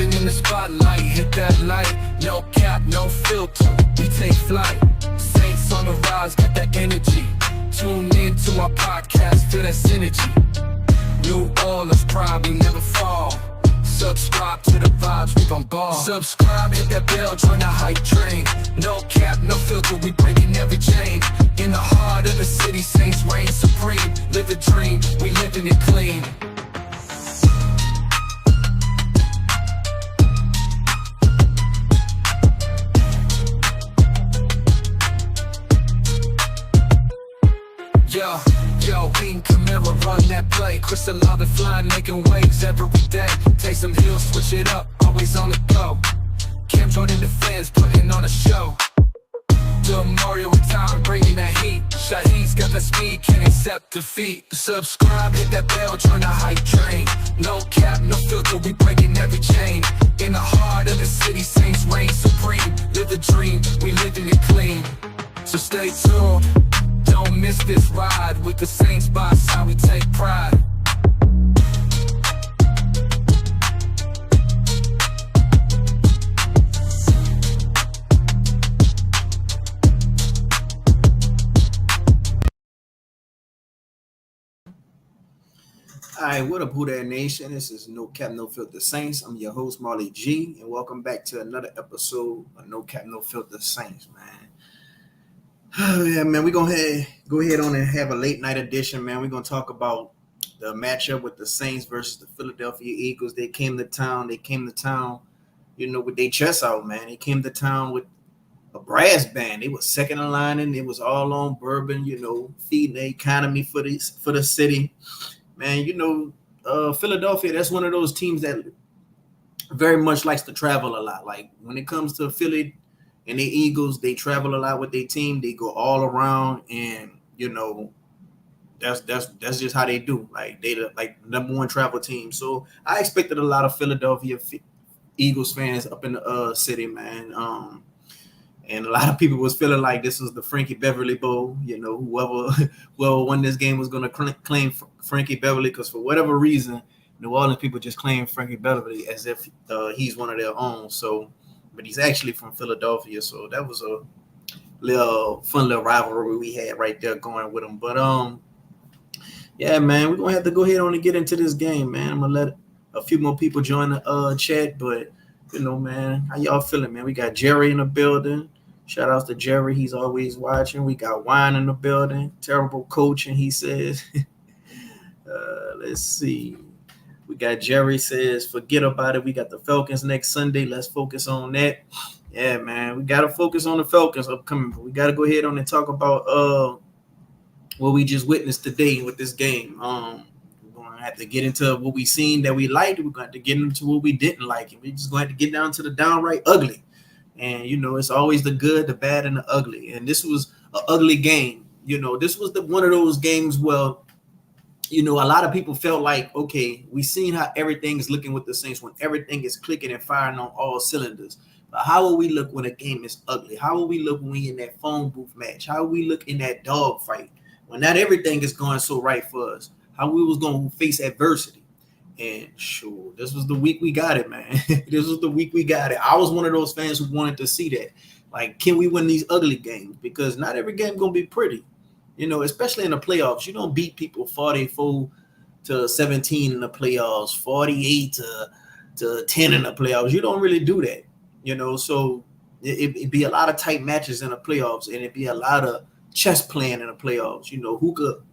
Living in the spotlight, hit that light. No cap, no filter, we take flight. Saints on the rise, got that energy. Tune in to our podcast, feel that synergy. New Orleans pride, we never fall. Subscribe to the vibes, we bombard. Subscribe, hit that bell, join the hype train. No cap, no filter, we breaking every chain. In the heart of the city, Saints reign supreme. Live the dream, we living it clean. Yo, King Camara run that play. Crystal Lava flying, making waves every day. Taysom Hill, switch it up, always on the go. Cam Jordan the fans, putting on a show. Mario with time, bringing that heat. Shaheed's got that speed, can't accept defeat. Subscribe, hit that bell, join the hype train. No cap, no filter, we breaking every chain. In the heart of the city, Saints reign supreme. Live the dream, we living it clean. So stay tuned, don't miss this ride. With the Saints by our side, we take pride. Alright, what up, Who Dat Nation? This is No Cap No Filter Saints. I'm your host, Marley G, and welcome back to another episode of No Cap No Filter Saints, man. Yeah, man, we're gonna go ahead on and have a late night edition, man. We're gonna talk about the matchup with the Saints versus the Philadelphia Eagles. They came to town, you know, with their chests out, man. They came to town with a brass band. They was second in line, and it was all on bourbon, you know, feeding the economy for the city. Man, you know, Philadelphia, that's one of those teams that very much likes to travel a lot. Like when it comes to Philly and the Eagles, they travel a lot with their team. They go all around, and you know, that's just how they do. Like they like number one travel team. So I expected a lot of Philadelphia Eagles fans up in the city, man. And a lot of people was feeling like this was the Frankie Beverly Bowl. You know, whoever won this game was going to claim Frankie Beverly, because for whatever reason, New Orleans people just claim Frankie Beverly as if he's one of their own. So, but he's actually from Philadelphia. So that was a fun little rivalry we had right there going with him. But yeah, man, we're gonna have to go ahead on and get into this game, man. I'm gonna let a few more people join the chat, but you know, man, how y'all feeling, man? We got Jerry in the building. Shout outs to Jerry. He's always watching. We got Wine in the building. Terrible coaching, he says. Let's see. We got Jerry says, forget about it. We got the Falcons next Sunday. Let's focus on that. Yeah, man. We got to focus on the Falcons upcoming. But we got to go ahead on and talk about what we just witnessed today with this game. We're going to have to get into what we seen that we liked. We're going to have to get into what we didn't like. And we're just going to have to get down to the downright ugly. And, you know, it's always the good, the bad, and the ugly. And this was an ugly game. You know, this was one of those games where, you know, a lot of people felt like, okay, we seen how everything is looking with the Saints when everything is clicking and firing on all cylinders. But how will we look when a game is ugly? How will we look when we in that phone booth match? How will we look in that dog fight when not everything is going so right for us? How we was going to face adversity? And sure, this was the week we got it, man. This was the week we got it. I was one of those fans who wanted to see that. Like, can we win these ugly games? Because not every game going to be pretty. You know, especially in the playoffs. You don't beat people 44-17 in the playoffs, 48 to 10 in the playoffs. You don't really do that. You know, so it'd be a lot of tight matches in the playoffs, and it'd be a lot of chess playing in the playoffs. You know,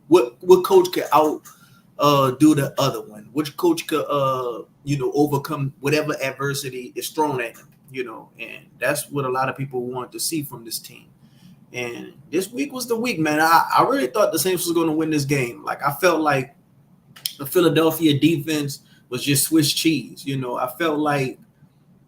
what coach could do the other one? Which coach could you know, overcome whatever adversity is thrown at them, you know, and that's what a lot of people want to see from this team. And this week was the week, man. I really thought the Saints was going to win this game. Like, I felt like the Philadelphia defense was just Swiss cheese. You know, I felt like,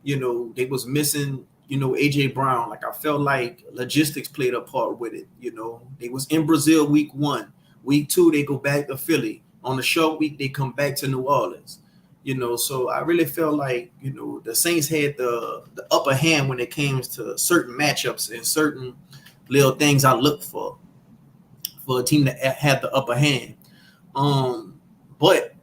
you know, they was missing, you know, A.J. Brown. Like, I felt like logistics played a part with it. You know, they was in Brazil week 1. Week 2, they go back to Philly. On the short week, they come back to New Orleans. You know, so I really felt like, you know, the Saints had the upper hand when it came to certain matchups and certain little things I look for a team that had the upper hand. But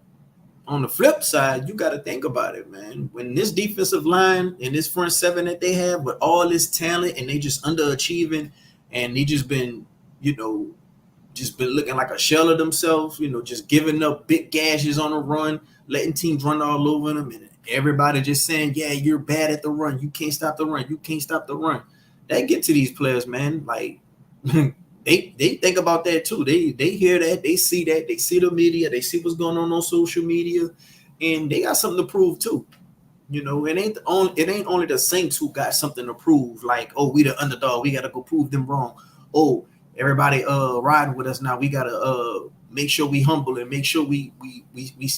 on the flip side, you got to think about it, man. When this defensive line and this front seven that they have with all this talent and they just underachieving and they just been, just been looking like a shell of themselves, just giving up big gashes on the run, letting teams run all over them, and everybody just saying, yeah, you're bad at the run. You can't stop the run. You can't stop the run. That get to these players, man. Like, they think about that too. They hear that, they see the media, they see what's going on social media, and they got something to prove too. It ain't only the Saints who got something to prove. Like, oh, we the underdog, we gotta go prove them wrong. Oh, everybody riding with us now. We gotta make sure we humble and make sure we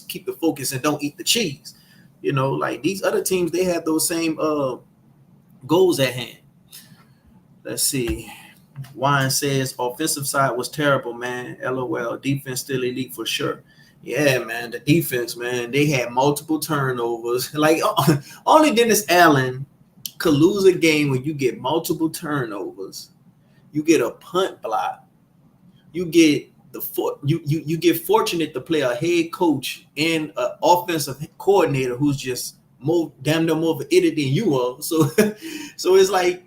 keep the focus and don't eat the cheese. Like these other teams, they have those same goals at hand. Let's see. Wine says offensive side was terrible, man. LOL. Defense still elite for sure. Yeah, man. The defense, man. They had multiple turnovers. Like only Dennis Allen could lose a game when you get multiple turnovers. You get a punt block. You get you get fortunate to play a head coach and an offensive coordinator who's just damn near more of an idiot than you are. So it's like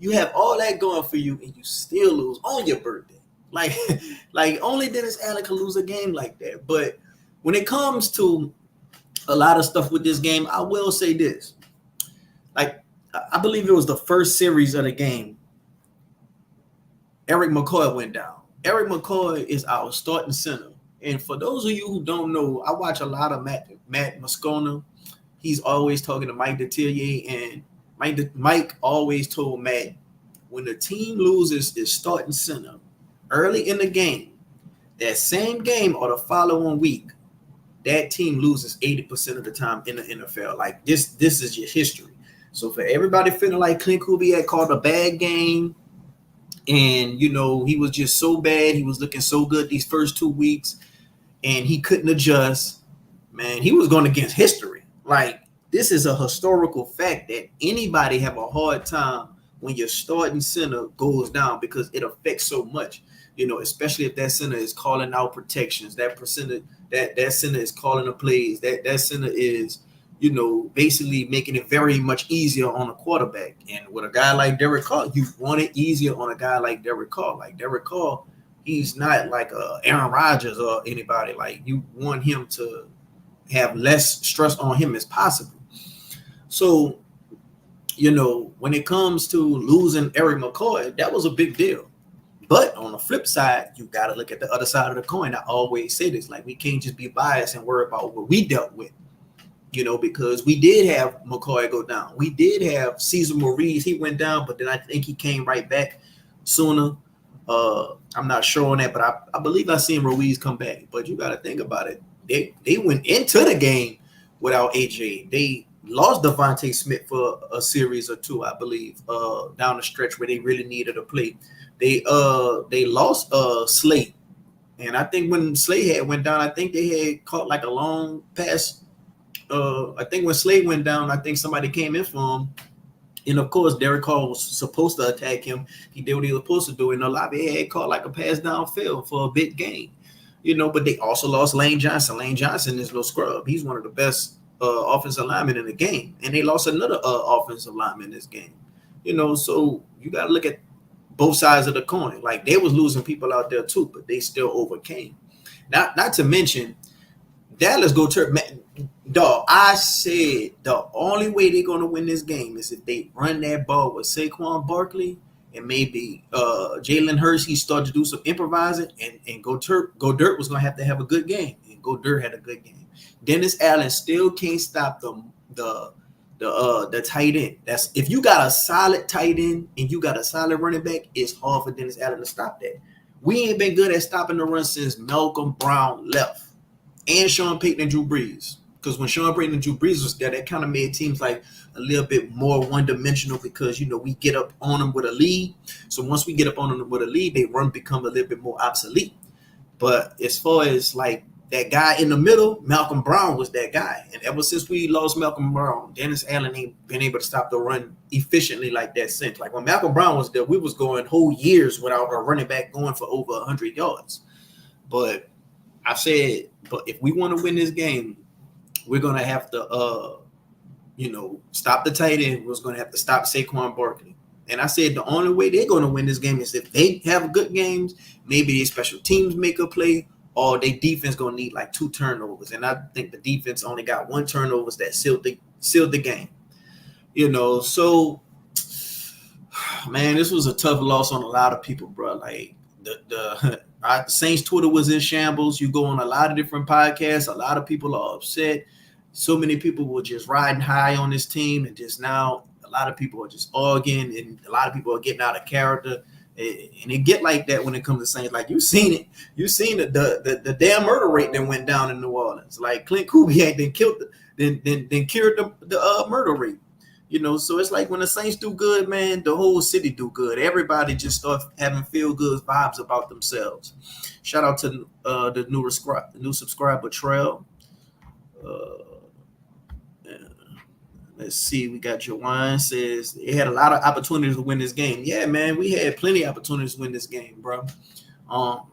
you have all that going for you and you still lose on your birthday. Like only Dennis Allen can lose a game like that. But when it comes to a lot of stuff with this game, I will say this. Like, I believe it was the first series of the game. Eric McCoy went down. Eric McCoy is our starting center. And for those of you who don't know, I watch a lot of Matt Moscona. He's always talking to Mike Detillier, and Mike always told Matt, when the team loses its starting center early in the game, that same game or the following week, that team loses 80% of the time in the NFL. Like this is your history. So for everybody feeling like Clint Kubiak called a bad game, and he was just so bad, he was looking so good these first 2 weeks, and he couldn't adjust, man, he was going against history. Like, this is a historical fact that anybody have a hard time when your starting center goes down, because it affects so much, especially if that center is calling out protections, that center is calling the plays, that center is, basically making it very much easier on a quarterback. And with a guy like Derek Carr, you want it easier on a guy like Derek Carr. Like Derek Carr, he's not like Aaron Rodgers or anybody. Like, you want him to have less stress on him as possible. So, when it comes to losing Eric McCoy, that was a big deal. But on the flip side, you got to look at the other side of the coin. I always say this, like, we can't just be biased and worry about what we dealt with, because we did have McCoy go down. We did have Cesar Maurice. He went down, but then I think he came right back sooner. I'm not sure on that, but I believe I seen Ruiz come back. But you got to think about it. They went into the game without AJ. They lost Devontae Smith for a series or two, I believe, down the stretch where they really needed a play. They lost Slate. And I think when Slate had went down, I think they had caught like a long pass. I think when Slade went down, I think somebody came in for him. And of course, Derek Carr was supposed to attack him. He did what he was supposed to do. And Olave had caught like a pass downfield for a big gain. But they also lost Lane Johnson. Lane Johnson is no scrub. He's one of the best offensive linemen in the game. And they lost another offensive lineman in this game. So you got to look at both sides of the coin. Like, they was losing people out there too, but they still overcame. Not to mention, Dallas go turn. Dog, I said the only way they're going to win this game is if they run that ball with Saquon Barkley and maybe Jalen Hurts. He started to do some improvising, and Goddard was going to have a good game, and Goddard had a good game. Dennis Allen still can't stop the tight end. That's if you got a solid tight end and you got a solid running back, it's hard for Dennis Allen to stop that. We ain't been good at stopping the run since Malcolm Brown left, and Sean Payton and Drew Brees. Because when Sean Payton and Drew Brees was there, that kind of made teams like a little bit more one-dimensional, because, we get up on them with a lead. So once we get up on them with a lead, they run become a little bit more obsolete. But as far as like that guy in the middle, Malcolm Brown was that guy. And ever since we lost Malcolm Brown, Dennis Allen ain't been able to stop the run efficiently like that since. Like when Malcolm Brown was there, we was going whole years without a running back going for over 100 yards. But I said, but if we want to win this game, we're gonna have to stop the tight end. We're gonna have to stop Saquon Barkley. And I said the only way they're gonna win this game is if they have good games, maybe their special teams make a play, or their defense gonna need like 2 turnovers. And I think the defense only got 1 turnovers that sealed the game. So man, this was a tough loss on a lot of people, bro. Like the Saints Twitter was in shambles. You go on a lot of different podcasts, a lot of people are upset. So many people were just riding high on this team, and just now a lot of people are just arguing, and a lot of people are getting out of character. And it get like that when it comes to Saints. Like you seen it. You seen it. The damn murder rate that went down in New Orleans. Like Clint Kubiak then cured the murder rate. So it's like when the Saints do good, man, the whole city do good. Everybody just starts having feel good vibes about themselves. Shout out to the new subscriber Trail. Let's see. We got Jawan says it had a lot of opportunities to win this game. Yeah, man, we had plenty of opportunities to win this game, bro. But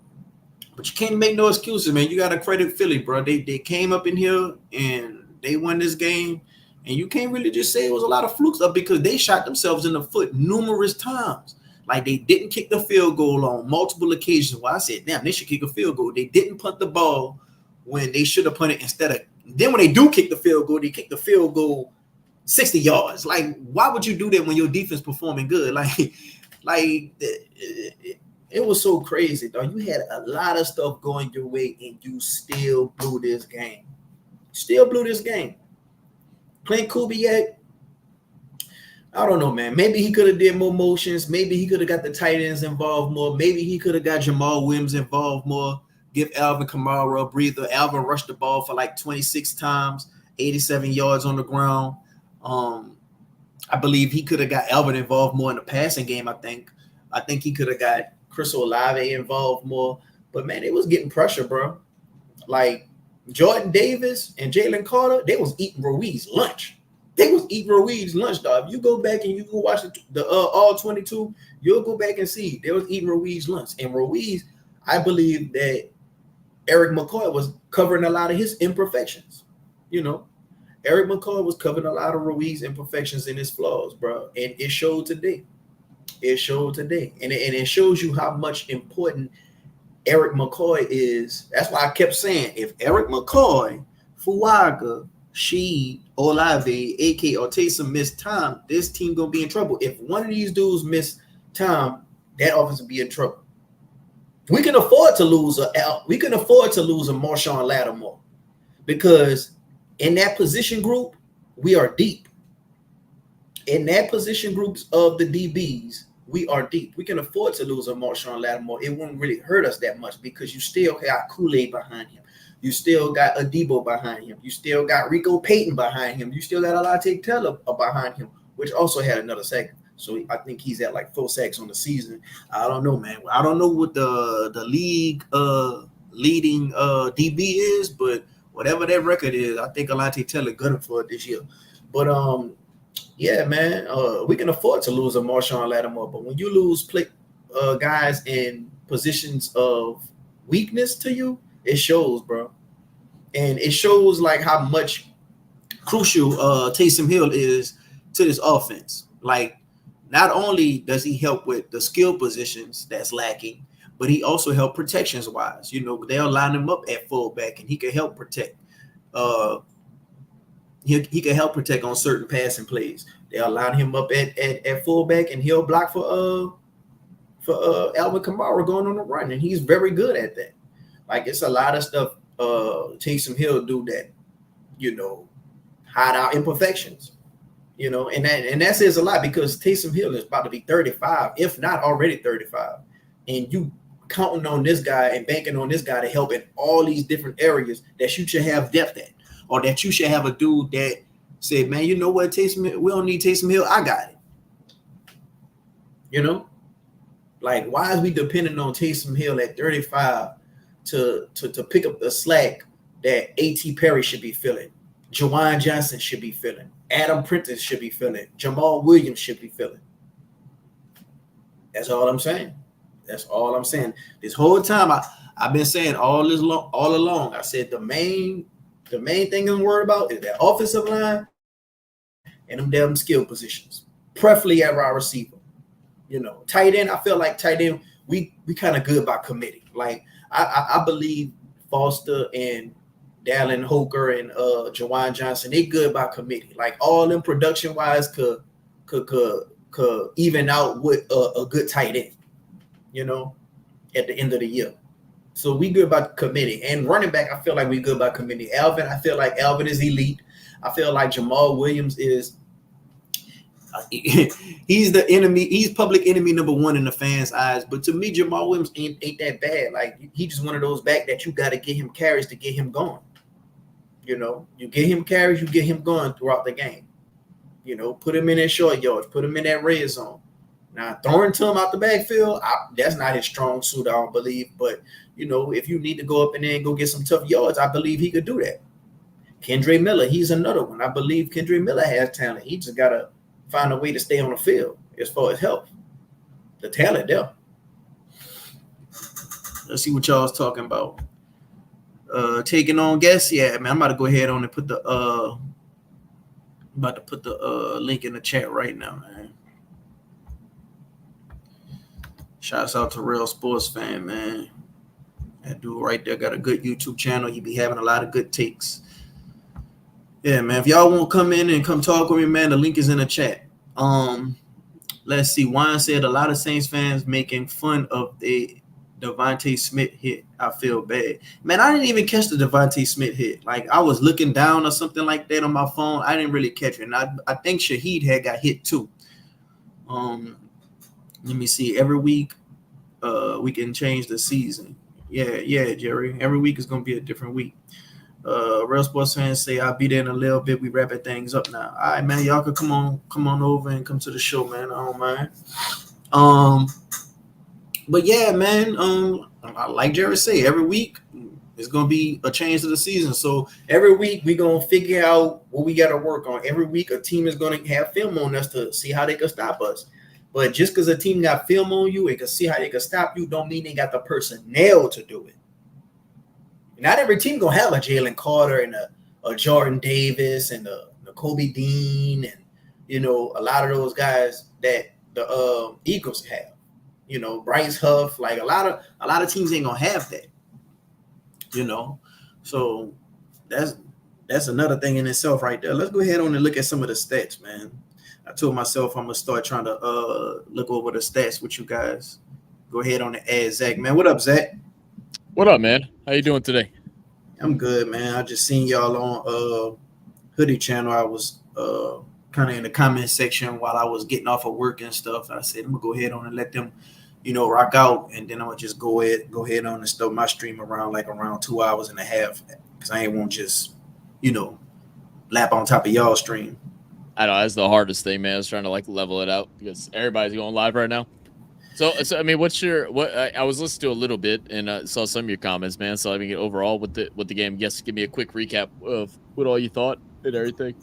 you can't make no excuses, man. You got to credit Philly, bro. They came up in here and they won this game. And you can't really just say it was a lot of flukes up, because they shot themselves in the foot numerous times. Like they didn't kick the field goal on multiple occasions. Well, I said, damn, they should kick a field goal. They didn't punt the ball when they should have punted instead of. Then when they do kick the field goal, they kick the field goal 60 yards. Like, why would you do that when your defense performing good? It was so crazy, dog. You had a lot of stuff going your way, and you still blew this game. Clint Kubiak, I don't know, man. Maybe he could have did more motions. Maybe he could have got the tight ends involved more. Maybe he could have got Jamal Williams involved more. Give Alvin Kamara a breather. Alvin rushed the ball for like 26 times, 87 yards on the ground. I believe he could have got Alvin involved more in the passing game. I think he could have got Chris Olave involved more. But man, it was getting pressure, bro. Like Jordan Davis and Jalen Carter, they was eating Ruiz lunch. Dog. If you go back and you go watch the all 22, you'll go back and see they was eating Ruiz lunch. And Ruiz, I believe that Eric McCoy was covering a lot of his imperfections. Eric McCoy was covering a lot of Ruiz imperfections and his flaws, bro. And it showed today. And it shows you how much important Eric McCoy is. That's why I kept saying, if Eric McCoy, Fuaga, Sheed, Olave, AK, or Taysom miss time, this team gonna be in trouble. If one of these dudes miss time, that offense will be in trouble. We can afford to lose a Marshawn Lattimore, because in that position group, we are deep. In that position groups of the DBs, we are deep. We can afford to lose a Marshawn Lattimore. It wouldn't really hurt us that much, because you still got Kool-Aid behind him. You still got Adebo behind him. You still got Rico Payton behind him. You still got Alante Taylor behind him, which also had another sack. So I think he's at like 4 sacks on the season. I don't know, man. I don't know what the league leading DB is, but whatever that record is, I think Alante Taylor good for it this year. But yeah, man, we can afford to lose a Marshawn Lattimore, but when you lose guys in positions of weakness to you, it shows, bro. And it shows like how much crucial Taysom Hill is to this offense. Like, not only does he help with the skill positions that's lacking, but he also help protections wise. They'll line him up at fullback, and he can help protect. He can help protect on certain passing plays. They'll line him up at fullback, and he'll block for Alvin Kamara going on the run, and he's very good at that. Like, it's a lot of stuff Taysom Hill do that, hide out imperfections, and that says a lot, because Taysom Hill is about to be 35, if not already 35, and you counting on this guy and banking on this guy to help in all these different areas that you should have depth at, or that you should have a dude that said, man, you know what, Taysom Hill, we don't need Taysom Hill, I got it. Like, why is we depending on Taysom Hill at 35 to pick up the slack that A.T. Perry should be filling, Jawan Johnson should be filling, Adam Prentice should be filling, Jamal Williams should be filling? That's all I'm saying. This whole time I've been saying all along. I said the main The main thing I'm worried about is that offensive line and them damn skill positions, preferably at wide receiver. Tight end, I feel like tight end, we kind of good by committee. Like I believe Foster and Dallin Holker and Jawan Johnson, they good by committee. Like all them production wise could even out with a good tight end, at the end of the year. So we good by committee. And running back, I feel like we good by committee. Alvin, I feel like Alvin is elite. I feel like Jamal Williams is he's the enemy. He's public enemy number one in the fans' eyes. But to me, Jamal Williams ain't that bad. Like he just one of those back that you got to get him carries to get him going. You get him carries, you get him going throughout the game. Put him in that short yards, put him in that red zone. Now throwing to him out the backfield, that's not his strong suit, I don't believe. But if you need to go up in there and go get some tough yards, I believe he could do that. Kendre Miller, he's another one. I believe Kendre Miller has talent. He just gotta find a way to stay on the field as far as health. The talent there. Let's see what y'all's talking about. Taking on guests. Yeah, man. I'm about to go ahead on and put the link in the chat right now, man. Shouts out to Real Sports Fan, man. That dude right there got a good YouTube channel. He be having a lot of good takes. Yeah, man. If y'all won't come in and come talk with me, man, the link is in the chat. Let's see. Juan said a lot of Saints fans making fun of the Devontae Smith hit. I feel bad. Man, I didn't even catch the Devontae Smith hit. Like, I was looking down or something like that on my phone. I didn't really catch it. And I think Shaheed had got hit too. Let me see. Every week, we can change the season. Yeah, Jerry. Every week is going to be a different week. Real Sports Fans say I'll be there in a little bit. We wrapping things up now. All right, man. Y'all could come on over and come to the show, man. I don't mind. But yeah, man. Like Jerry said, every week it's gonna be a change to the season. So every week we're gonna figure out what we gotta work on. Every week a team is gonna have film on us to see how they can stop us. But just because a team got film on you, it can see how they can stop you, don't mean they got the personnel to do it. Not every team gonna have a Jalen Carter and a Jordan Davis and a Kobe Dean and a lot of those guys that the Eagles have. Bryce Huff, like a lot of teams ain't gonna have that. So that's another thing in itself right there. Let's go ahead on and look at some of the stats, man. I told myself I'm gonna start trying to look over the stats with you guys. Go ahead on and add Zach, man. What up, Zach? What up, man? How you doing today? I'm good, man. I just seen y'all on Hoodie Channel. I was kind of in the comment section while I was getting off of work and stuff. I said I'm gonna go ahead on and let them, rock out, and then I'm gonna just go ahead on and start my stream around 2 hours and a half, because I ain't want just, lap on top of y'all stream. I know that's the hardest thing, man. I was trying to level it out because everybody's going live right now. So I mean, I was listening to a little bit and saw some of your comments, man. So I mean, overall with the game, yes, give me a quick recap of what all you thought and everything.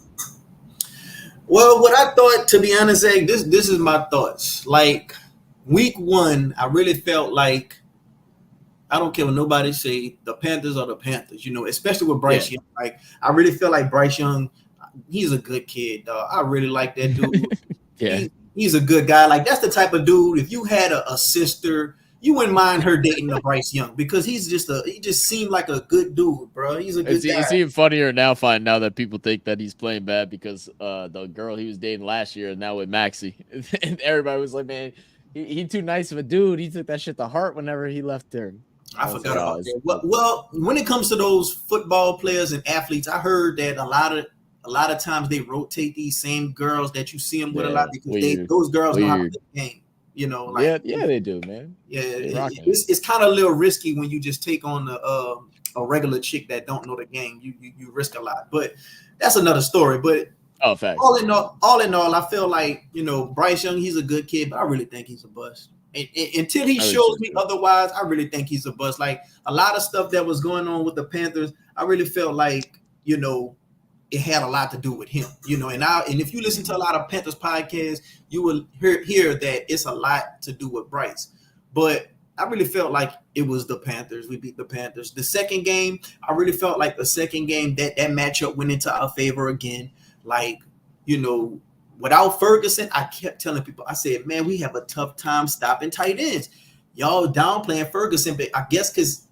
Well, what I thought, to be honest, Zach, this is my thoughts. Like week one, I really felt like, I don't care what nobody say, the Panthers are the Panthers, especially with Bryce Young. Like I really feel like Bryce Young, he's a good kid, dog. I really like that dude. Yeah. He's a good guy. Like that's the type of dude. If you had a sister, you wouldn't mind her dating a Bryce Young, because he just seemed like a good dude, bro. He's a good guy. It's even funnier now that people think that he's playing bad because the girl he was dating last year and now with Maxie, and everybody was like, man, he too nice of a dude. He took that shit to heart whenever he left her. I forgot about that. Well, when it comes to those football players and athletes, I heard that a lot of times they rotate these same girls that you see them with a lot, because those girls know how to play the game. Yeah, they do, man. Yeah, it's kind of a little risky when you just take on a regular chick that don't know the game. You risk a lot, but that's another story. But facts. All in all, I feel like Bryce Young, he's a good kid, but I really think he's a bust. And until he shows me otherwise, I really think he's a bust. Like a lot of stuff that was going on with the Panthers, I really felt like it had a lot to do with him, and if you listen to a lot of Panthers podcasts, you will hear that it's a lot to do with Bryce. But I really felt like it was the Panthers. We beat the Panthers. The second game, I really felt like the second game that matchup went into our favor again. Like, you know, without Ferguson, I kept telling people, I said, man, we have a tough time stopping tight ends. Y'all downplaying Ferguson, but I guess because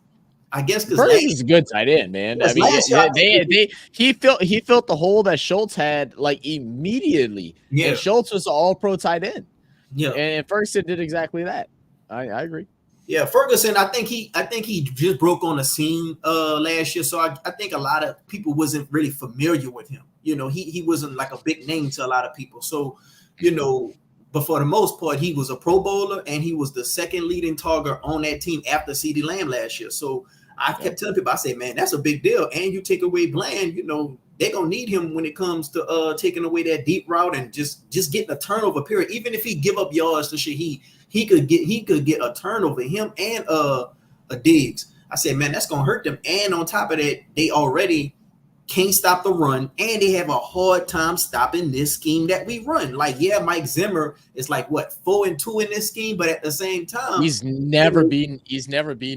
Ferguson's a good tight end, man. I mean, he filled the hole that Schultz had like immediately. Yeah. And Schultz was an all-pro tight end. Yeah, And Ferguson did exactly that. I agree. yeah. Ferguson, I think he just broke on the scene last year, so I think a lot of people wasn't really familiar with him. You know, he wasn't like a big name to a lot of people. So, you know, but for the most part, he was a Pro Bowler and he was the second leading target on that team after CeeDee Lamb last year. So I kept telling people, I say, man, that's a big deal. And you take away Bland, you know, they're gonna need him when it comes to taking away that deep route and just getting a turnover period. Even if he give up yards to shit, he could get a turnover, him and a Diggs. I said, man, that's gonna hurt them. And on top of that, they already can't stop the run, and they have a hard time stopping this scheme that we run. Like, yeah, Mike Zimmer is like what 4-2 in this scheme, but at the same time, he's never beaten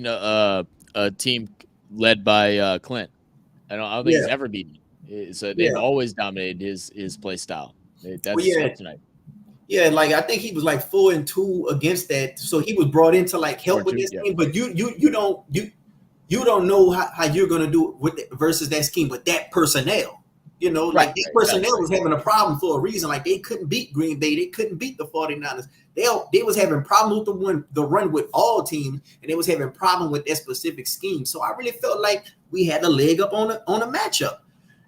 a team led by Clint. I don't think he's ever beaten. So they've always dominated his play style. That's tonight. Yeah, like I think he was like 4-2 against that. So he was brought in to like help with this team, but you don't know how you're gonna do it with it versus that scheme with that personnel. You know, like that personnel was having a problem for a reason. Like they couldn't beat Green Bay, they couldn't beat the 49ers. They was having problems with the run with all teams, and they was having problem with that specific scheme. So I really felt like we had a leg up on a matchup.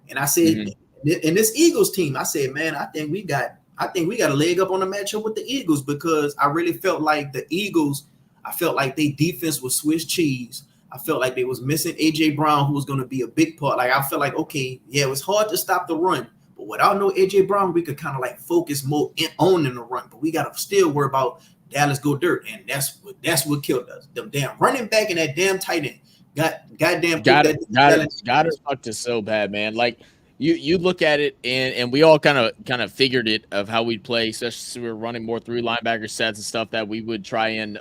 And I said, in this Eagles team, I said, man, I think we got a leg up on the matchup with the Eagles, because I really felt like the Eagles, I felt like their defense was Swiss cheese. I felt like they was missing A.J. Brown, who was going to be a big part. Like, I felt like, okay, yeah, it was hard to stop the run, but without no A.J. Brown, we could kind of like focus more on the run. But we got to still worry about Dallas Goedert, and that's what killed us. Them damn running back and that damn tight end. Goddamn. Got it fucked us so bad, man. Like, you look at it, and we all kind of figured it of how we'd play, especially since we were running more 3 linebacker sets and stuff, that we would try and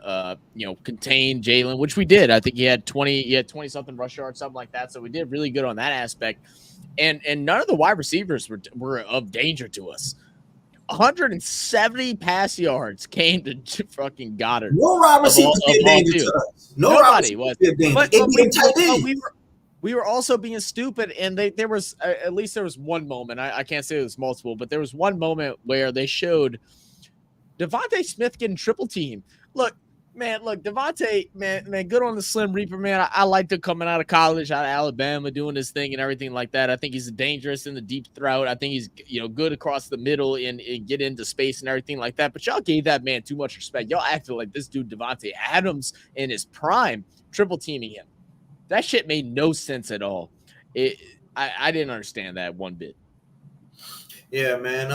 contain Jalen, which we did. I think he had 20 something rush yards, something like that. So we did really good on that aspect. And none of the wide receivers were of danger to us. 170 pass yards came to fucking Goddard. No wide receivers did danger to us. Nobody was. But we were also being stupid, and there was at least there was one moment. I can't say it was multiple, but there was one moment where they showed Devontae Smith getting triple team. Look, Devontae, man, good on the Slim Reaper, man. I liked him coming out of college, out of Alabama, doing his thing and everything like that. I think he's dangerous in the deep throat. I think he's good across the middle and get into space and everything like that. But y'all gave that man too much respect. Y'all acted like this dude Devontae Adams in his prime, triple teaming him. That shit made no sense at all. I didn't understand that one bit. Yeah, man.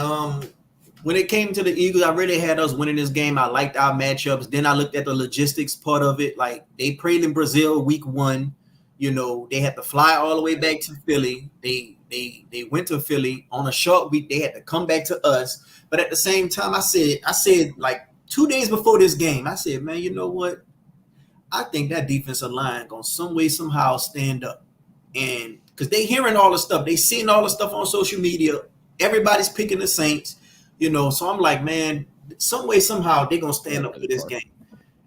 When it came to the Eagles, I really had us winning this game. I liked our matchups. Then I looked at the logistics part of it. Like, they played in Brazil week 1. You know, they had to fly all the way back to Philly. They went to Philly on a short week. They had to come back to us. But at the same time, I said like 2 days before this game, I said, man, you know what? I think that defensive line gonna some way, somehow stand up. And because they hearing all the stuff, they seeing all the stuff on social media. Everybody's picking the Saints, So I'm like, man, some way, somehow they're gonna stand up for this game.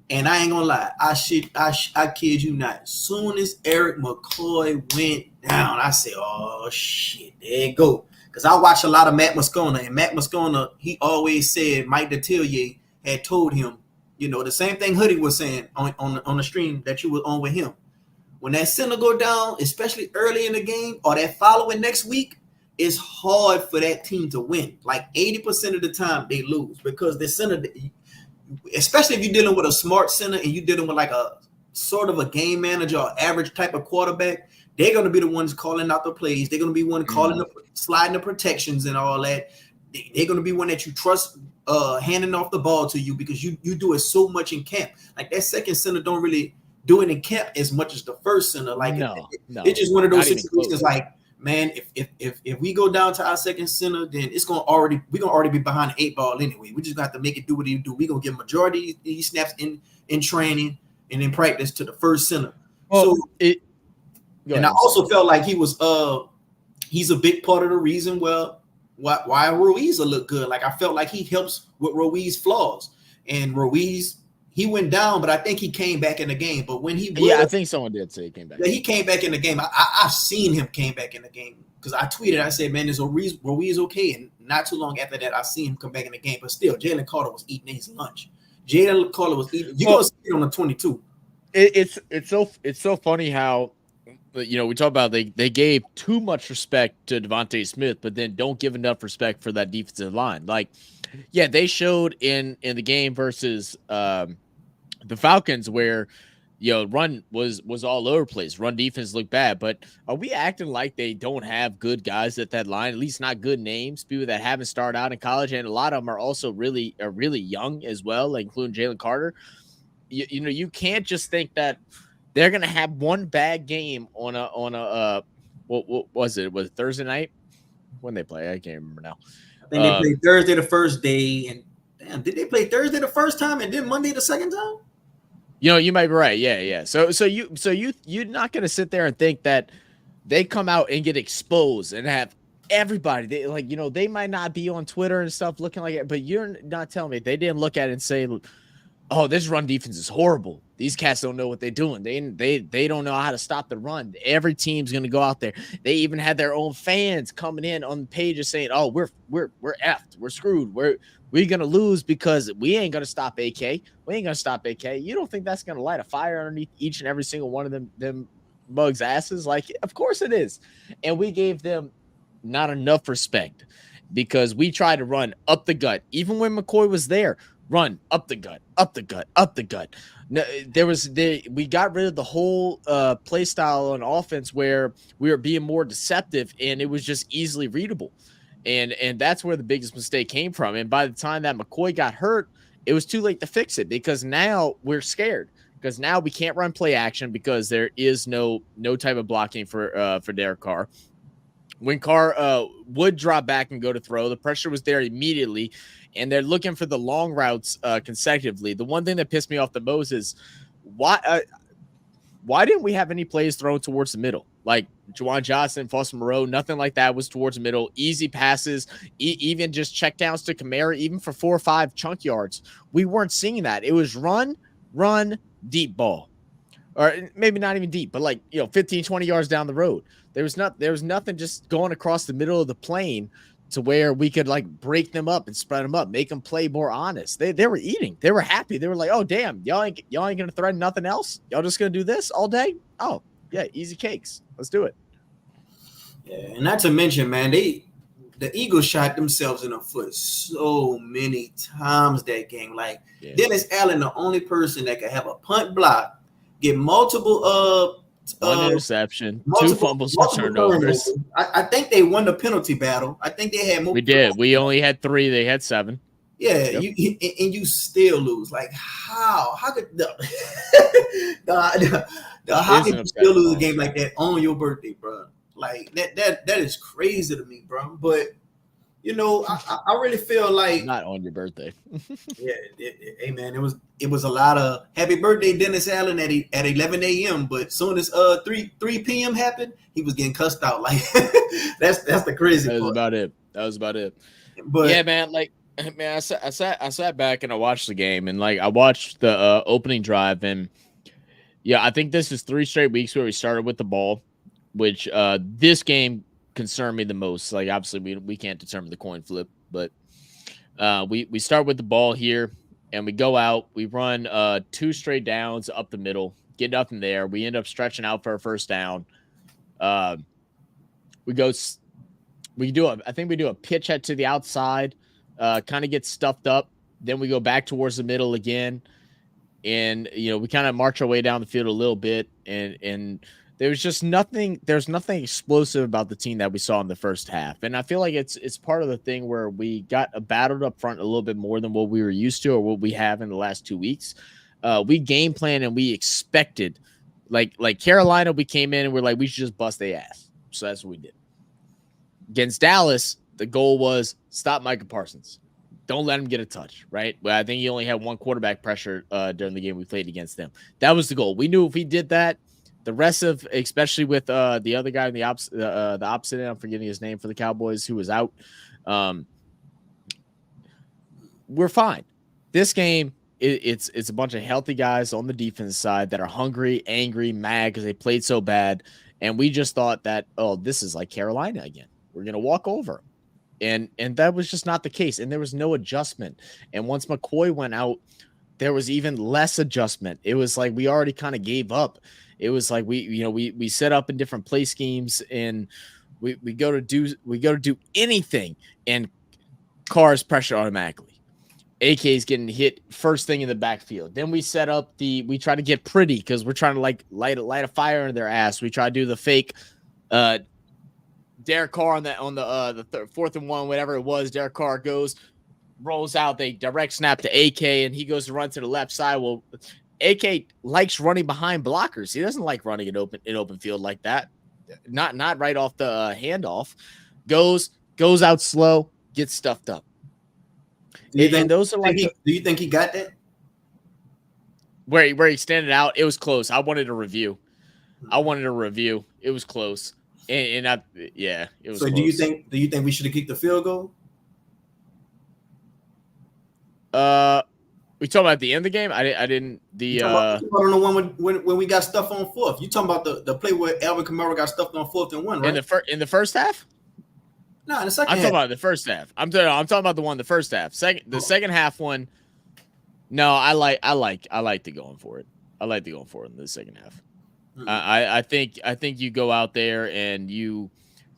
And I ain't gonna lie, I kid you not. As soon as Eric McCoy went down, I said, oh shit, there you go. Because I watch a lot of Matt Moscona, and Matt Moscona, he always said Mike Detillier had told him, the same thing Hoodie was saying on the stream that you were on with him. When that center go down, especially early in the game or that following next week, it's hard for that team to win. Like 80% of the time they lose because the center, especially if you're dealing with a smart center and you're dealing with like a sort of a game manager or average type of quarterback, they're going to be the ones calling out the plays. They're going to be one calling sliding the protections and all that. They're going to be one that you trust handing off the ball to you because you do it so much in camp. Like that second center don't really do it in camp as much as the first center. Like it's just one of those situations. Like, man, if we go down to our second center, then we're gonna already be behind the 8 ball anyway. We just got to make it do what you do. We're gonna get majority of these snaps in training. and in practice to the first center. Well, So go and ahead, I also felt like he's a big part of the reason why Ruiz will look good. Like I felt like he helps with Ruiz's flaws. And Ruiz, he went down, but I think he came back in the game. But when he I think someone did say he came back. Yeah, he came back in the game. I've seen him came back in the game because I tweeted. I said, "Man, is Ruiz okay?" And not too long after that, I seen him come back in the game. But still, Jalen Carter was eating his lunch. Jalen Carter was eating. You gonna see it on the 22. It's so funny how, we talk about they gave too much respect to Devontae Smith, but then don't give enough respect for that defensive line. Like, yeah, they showed in the game versus the Falcons where run was all over the place. Run defense looked bad, but are we acting like they don't have good guys at that line? At least not good names, people that haven't started out in college, and a lot of them are also really young as well, like including Jalen Carter. You can't just think that they're gonna have one bad game on a what was it? Was it Thursday night when they play? I can't remember now. I think they played Thursday the first day, and damn, did they play Thursday the first time and then Monday the second time? You might be right. Yeah. So you're not gonna sit there and think that they come out and get exposed and have everybody. They might not be on Twitter and stuff looking like it, but you're not telling me they didn't look at it and say, "Oh, this run defense is horrible. These cats don't know what they're doing. They don't know how to stop the run." Every team's gonna go out there. They even had their own fans coming in on the pages saying, "Oh, we're effed. We're screwed. We're gonna lose because we ain't gonna stop AK. We ain't gonna stop AK." You don't think that's gonna light a fire underneath each and every single one of them mugs' asses? Like, of course it is. And we gave them not enough respect because we tried to run up the gut, even when McCoy was there. Run up the gut, up the gut, up the gut. No, we got rid of the whole play style on offense where we were being more deceptive and it was just easily readable. And that's where the biggest mistake came from. And by the time that McCoy got hurt, it was too late to fix it because now we're scared because now we can't run play action because there is no type of blocking for Derek Carr. When Carr would drop back and go to throw, the pressure was there immediately, and they're looking for the long routes consecutively. The one thing that pissed me off the most is why didn't we have any plays thrown towards the middle? Like Juwan Johnson, Foster Moreau, nothing like that was towards the middle. Easy passes, even just checkdowns to Kamara, even for 4 or 5 chunk yards. We weren't seeing that. It was run, deep ball. Or maybe not even deep, but 15, 20 yards down the road. There was nothing just going across the middle of the plane to where we could break them up and spread them up, make them play more honest. They were eating. They were happy. They were like, "Oh, damn, y'all ain't gonna threaten nothing else. Y'all just gonna do this all day? Oh, yeah, easy cakes. Let's do it." Yeah, and not to mention, man, the Eagles shot themselves in the foot so many times that game. Dennis Allen, the only person that could have a punt block, get multiple one interception, 2 fumbles, 2 turnovers. I think they won the penalty battle. I think they had more. We did. We only had 3. They had 7. Yeah, yep. You still lose. How could how could you still lose a game like that on your birthday, bro? That is crazy to me, bro. But I really feel like not on your birthday. Yeah, hey man, it was a lot of happy birthday Dennis Allen at 11 a.m. But soon as 3 p.m. happened, he was getting cussed out. That's the crazy part. That was about it. But yeah, man, I sat back and I watched the game and I watched the opening drive and yeah, I think this is 3 straight weeks where we started with the ball, which this game concern me the most. Obviously we can't determine the coin flip, but we start with the ball here and we go out, we run 2 straight downs up the middle, get nothing there. We end up stretching out for a first down. We do a pitch head to the outside, kind of get stuffed up. Then we go back towards the middle again. And, we kind of march our way down the field a little bit and there's nothing explosive about the team that we saw in the first half. And I feel like it's part of the thing where we got battled up front a little bit more than what we were used to or what we have in the last 2 weeks. We game planned and we expected like Carolina, we came in and we're like, we should just bust their ass. So that's what we did. Against Dallas, the goal was stop Micah Parsons. Don't let him get a touch, right? But I think he only had one quarterback pressure during the game we played against them. That was the goal. We knew if he did that, the rest of, especially with the other guy in the opposite end, I'm forgetting his name for the Cowboys, who was out. We're fine. This game, it's a bunch of healthy guys on the defense side that are hungry, angry, mad because they played so bad, and we just thought that, oh, this is like Carolina again. We're gonna walk over them. And that was just not the case, and there was no adjustment. And once McCoy went out, there was even less adjustment. It was like we already kind of gave up. It was like we set up in different play schemes, and we go to do anything, and Carr's pressure automatically. AK is getting hit first thing in the backfield. Then we set up we try to get pretty because we're trying to like light a fire in their ass. We try to do the fake Derek Carr on the 4th and 1, whatever it was. Derek Carr rolls out, they direct snap to AK, and he goes to run to the left side. Well, AK likes running behind blockers. He doesn't like running in open field like that. Not right off the handoff. Goes out slow, gets stuffed up. Do you think he got that? Where he extended out, it was close. I wanted a review. It was close. It was. So close. Do you think we should have kicked the field goal? We talking about the end of the game? I didn't. You talking about the one when we got stuff on 4th. You talking about the play where Alvin Kamara got stuffed on 4th and 1, right? In the first half? No, in the second. I'm talking about the first half. I'm talking about the one in the first half. Second half one. No, I like the going for it. I like the going for it in the second half. Mm-hmm. I think you go out there and you,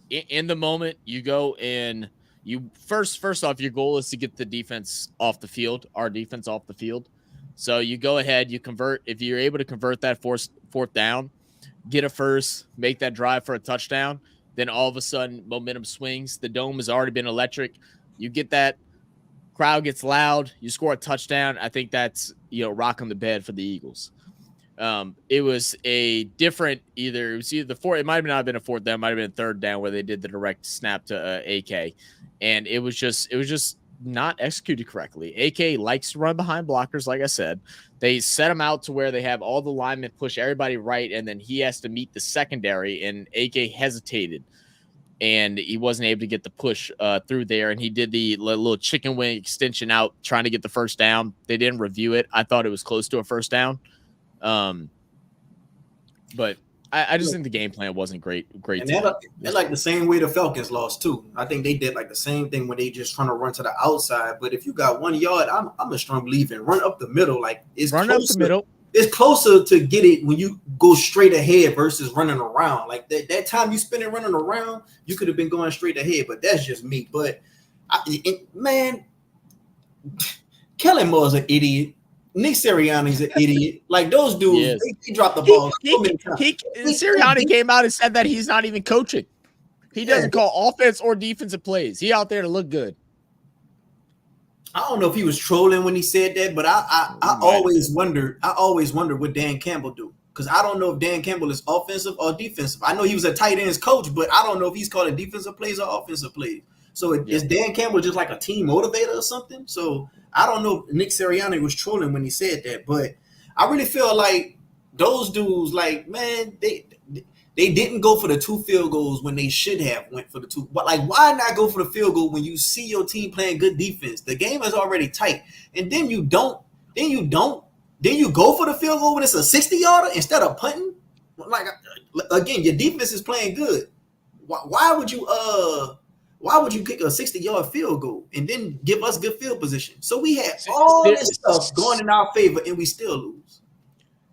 in the moment, you go and you first off, your goal is to get the defense off the field, our defense off the field. So you go ahead, you convert. If you're able to convert that fourth down, get a first, make that drive for a touchdown, then all of a sudden momentum swings. The dome has already been electric. You get that, crowd gets loud, you score a touchdown. I think that's rocking the bed for the Eagles. It was a different it was either the fourth. It might have not been a fourth down, might have been a third down where they did the direct snap to AK, and it was just not executed correctly. AK likes to run behind blockers, like I said. They set him out to where they have all the linemen push everybody right, and then he has to meet the secondary, and AK hesitated, and he wasn't able to get the push through there, and he did the little chicken wing extension out trying to get the first down. They didn't review it. I thought it was close to a first down. But I just think the game plan wasn't great. And they're like the same way the Falcons lost too. I think they did like the same thing when they just trying to run to the outside. But if you got 1 yard, I'm a strong believer in run up the middle. Like it's closer to get it when you go straight ahead versus running around. Like that time you spend it running around, you could have been going straight ahead. But that's just me. But Kellen Moore's an idiot. Nick Sirianni's an idiot. Like those dudes, they dropped the ball so many times. Sirianni came out and said that he's not even coaching. He doesn't call offense or defensive plays. He out there to look good. I don't know if he was trolling when he said that, but I always wondered what Dan Campbell do. Because I don't know if Dan Campbell is offensive or defensive. I know he was a tight ends coach, but I don't know if he's calling defensive plays or offensive plays. So is Dan Campbell just like a team motivator or something? So I don't know if Nick Sirianni was trolling when he said that, but I really feel like those dudes, like, man, they didn't go for the 2 field goals when they should have went for the 2. But like, why not go for the field goal when you see your team playing good defense? The game is already tight, and then you go for the field goal when it's a 60-yarder instead of punting. Like, again, your defense is playing good. Why would you kick a 60-yard field goal and then give us good field position? So we had all this stuff going in our favor, and we still lose.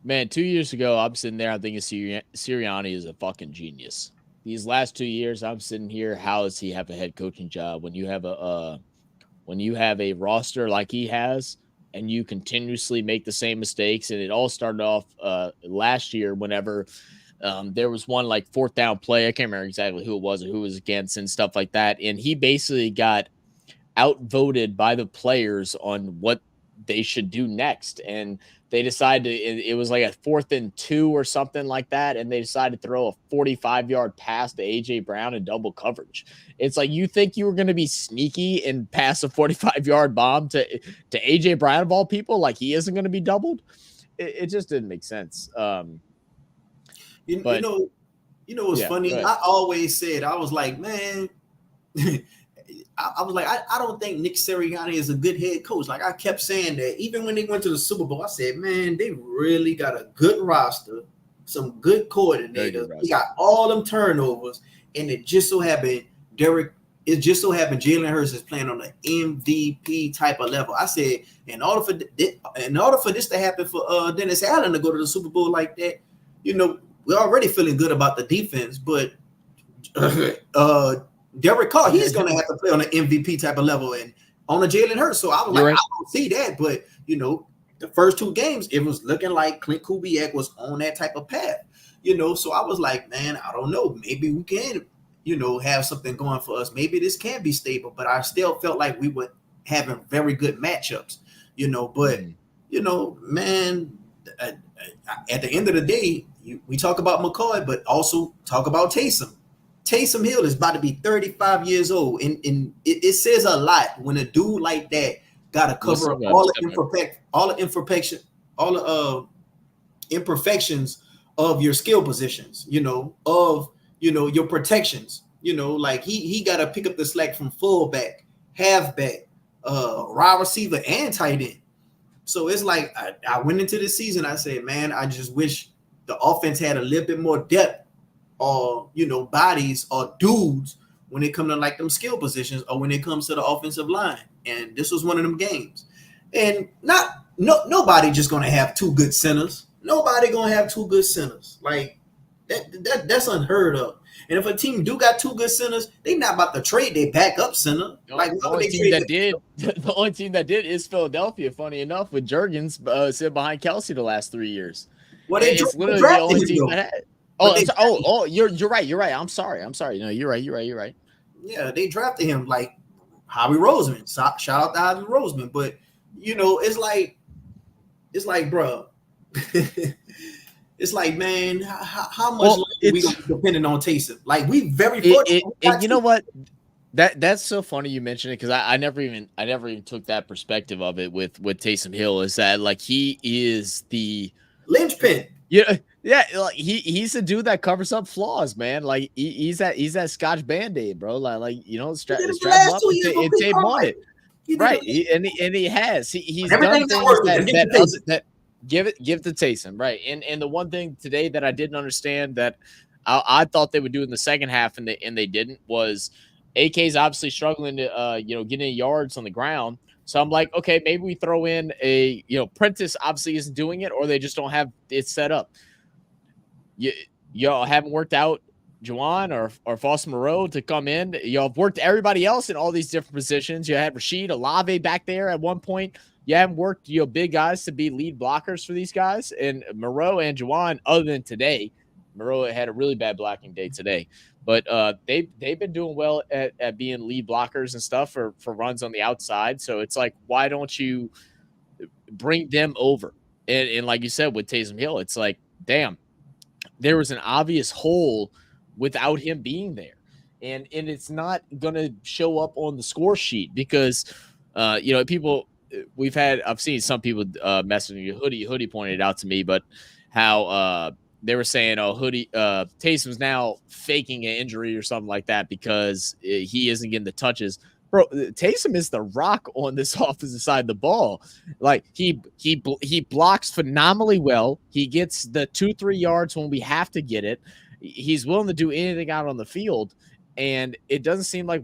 Man, 2 years ago, I'm sitting there, I'm thinking Sirianni is a fucking genius. These last 2 years, I'm sitting here, how does he have a head coaching job when you have a roster like he has, and you continuously make the same mistakes? And it all started off last year whenever there was one like 4th down play. I can't remember exactly who it was or who it was against and stuff like that. And he basically got outvoted by the players on what they should do next. And they decided it was like a 4th and 2 or something like that, and they decided to throw a 45-yard pass to AJ Brown in double coverage. It's like, you think you were going to be sneaky and pass a 45-yard bomb to AJ Brown of all people, like he isn't going to be doubled? It just didn't make sense. You know what's funny? I always said, I was like, man, I was like, I don't think Nick Sirianni is a good head coach. Like I kept saying that even when they went to the Super Bowl, I said, man, they really got a good roster, some good coordinators. He got all them turnovers, and it just so happened Jalen Hurts is playing on an MVP type of level. I said, in order for this to happen for Dennis Allen to go to the Super Bowl like that, we're already feeling good about the defense, but Derek Carr, he's going to have to play on an MVP type of level and on a Jalen Hurts. So I was I don't see that. But, the first 2 games, it was looking like Clint Kubiak was on that type of path, So I was like, man, I don't know. Maybe we can, have something going for us. Maybe this can be stable. But I still felt like we were having very good matchups, But, man, at the end of the day, we talk about McCoy, but also talk about Taysom. Taysom Hill is about to be 35 years old, and it says a lot when a dude like that got to cover up all the imperfections of your skill positions, of your protections, like he got to pick up the slack from fullback, halfback, wide receiver, and tight end. So it's like I went into this season, I said, man, I just wish the offense had a little bit more depth, or bodies or dudes when it comes to like them skill positions, or when it comes to the offensive line. And this was one of them games. And nobody just gonna have 2 good centers. Nobody gonna have 2 good centers. Like that's unheard of. And if a team do got 2 good centers, they not about to trade their backup center. The only team that did is Philadelphia, funny enough, with Jurgens sitting behind Kelsey the last 3 years. Well, it's literally the only team that had. You're right. I'm sorry. No, you're right. Yeah, they drafted him like Howie Roseman. Shout out to Howie Roseman. But it's like, bro, it's like, man, how much are we gonna be depending on Taysom? Like, we very fortunate. And you know what? That's so funny you mentioned it, because I never even took that perspective of it with Taysom Hill. Is that like he is the linchpin? Yeah, like he's a dude that covers up flaws, man. Like he's that Scotch Band-Aid, bro. Like strap him up and tape on it. Right, and he has. He's done things that give to Taysom, right? And the one thing today that I didn't understand that I thought they would do in the second half and they didn't was AK's obviously struggling to get any yards on the ground. So I'm like, okay, maybe we throw in Prentice obviously isn't doing it, or they just don't have it set up. Y'all haven't worked out Juwan or Foster Moreau to come in. Y'all have worked everybody else in all these different positions. You had Rashid Olave back there at one point. You haven't worked big guys to be lead blockers for these guys. And Moreau and Juwan, other than today, Moreau had a really bad blocking day today. But they've been doing well at being lead blockers and stuff for runs on the outside. So it's like, why don't you bring them over? And like you said, with Taysom Hill, it's like, damn, there was an obvious hole without him being there. And it's not going to show up on the score sheet because, people I've seen some people messaging you. Hoodie pointed it out to me, but how they were saying, Taysom's now faking an injury or something like that because he isn't getting the touches. Bro, Taysom is the rock on this offensive side of the ball. Like he blocks phenomenally well. He gets the 2-3 yards when we have to get it. He's willing to do anything out on the field, and it doesn't seem like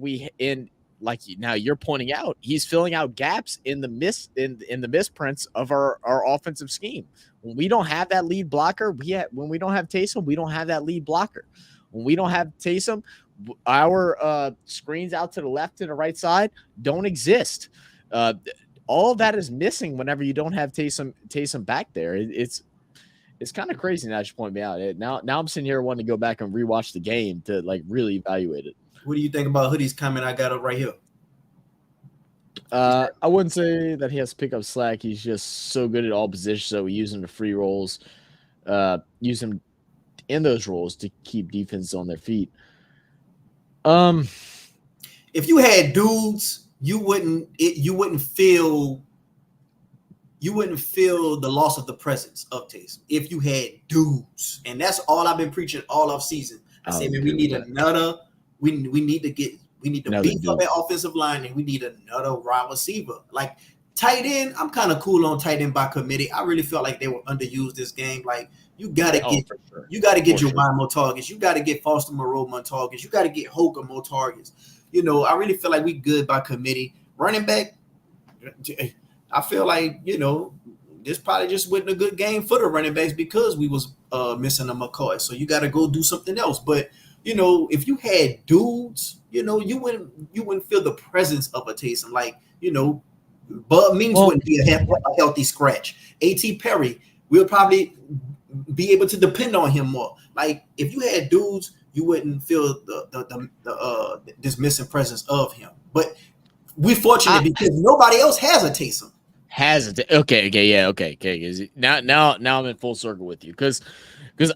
like now you're pointing out, he's filling out gaps in the misprints of our offensive scheme. When we don't have that lead blocker, when we don't have Taysom, we don't have that lead blocker. When we don't have Taysom, our screens out to the left and the right side don't exist. All of that is missing whenever you don't have Taysom back there. It's kind of crazy now that you point me out. Now I'm sitting here wanting to go back and rewatch the game to like really evaluate it. What do you think about Hoodie's comment I got up right here? I wouldn't say that he has to pick up slack. He's just so good at all positions. So we use him to free rolls, use him in those roles to keep defense on their feet. If you had dudes, you wouldn't feel the loss of the presence of Taysom if you had dudes. And that's all I've been preaching all off season. I say, man, we need another. We need to beef up that offensive line, and we need another wide receiver. Like tight end, I'm kind of cool on tight end by committee. I really felt like they were underused this game. Like you gotta get Juwan more targets. You gotta get Foster Moreau more targets. You gotta get Holcomb more targets. You know, I really feel like we good by committee. Running back, I feel like, you know, this probably just wasn't a good game for the running backs because we was missing a McCoy. So you got to go do something else. But, you know, if you had dudes, you know, you wouldn't feel the presence of a Taysom. Like, you know, Bud Means wouldn't be a healthy scratch. A.T. Perry, we'll probably be able to depend on him more. Like, if you had dudes, you wouldn't feel this missing presence of him. But we're fortunate because nobody else has a Taysom. Okay. Now I'm in full circle with you because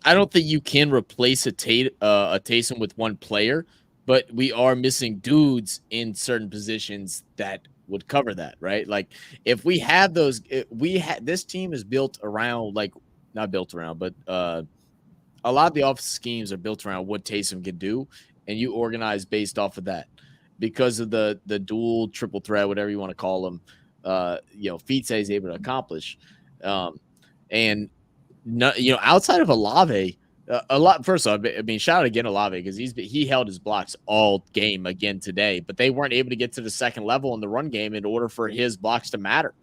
I don't think you can replace a Taysom with one player, but we are missing dudes in certain positions that would cover that, right? Like if we have those, this team is built around not built around, but a lot of the offensive schemes are built around what Taysom can do, and you organize based off of that because of the dual, triple threat, whatever you want to call them. Feats is able to accomplish, and outside of Olave, First off, I mean, shout out again Olave because he held his blocks all game again today, but they weren't able to get to the second level in the run game in order for his blocks to matter.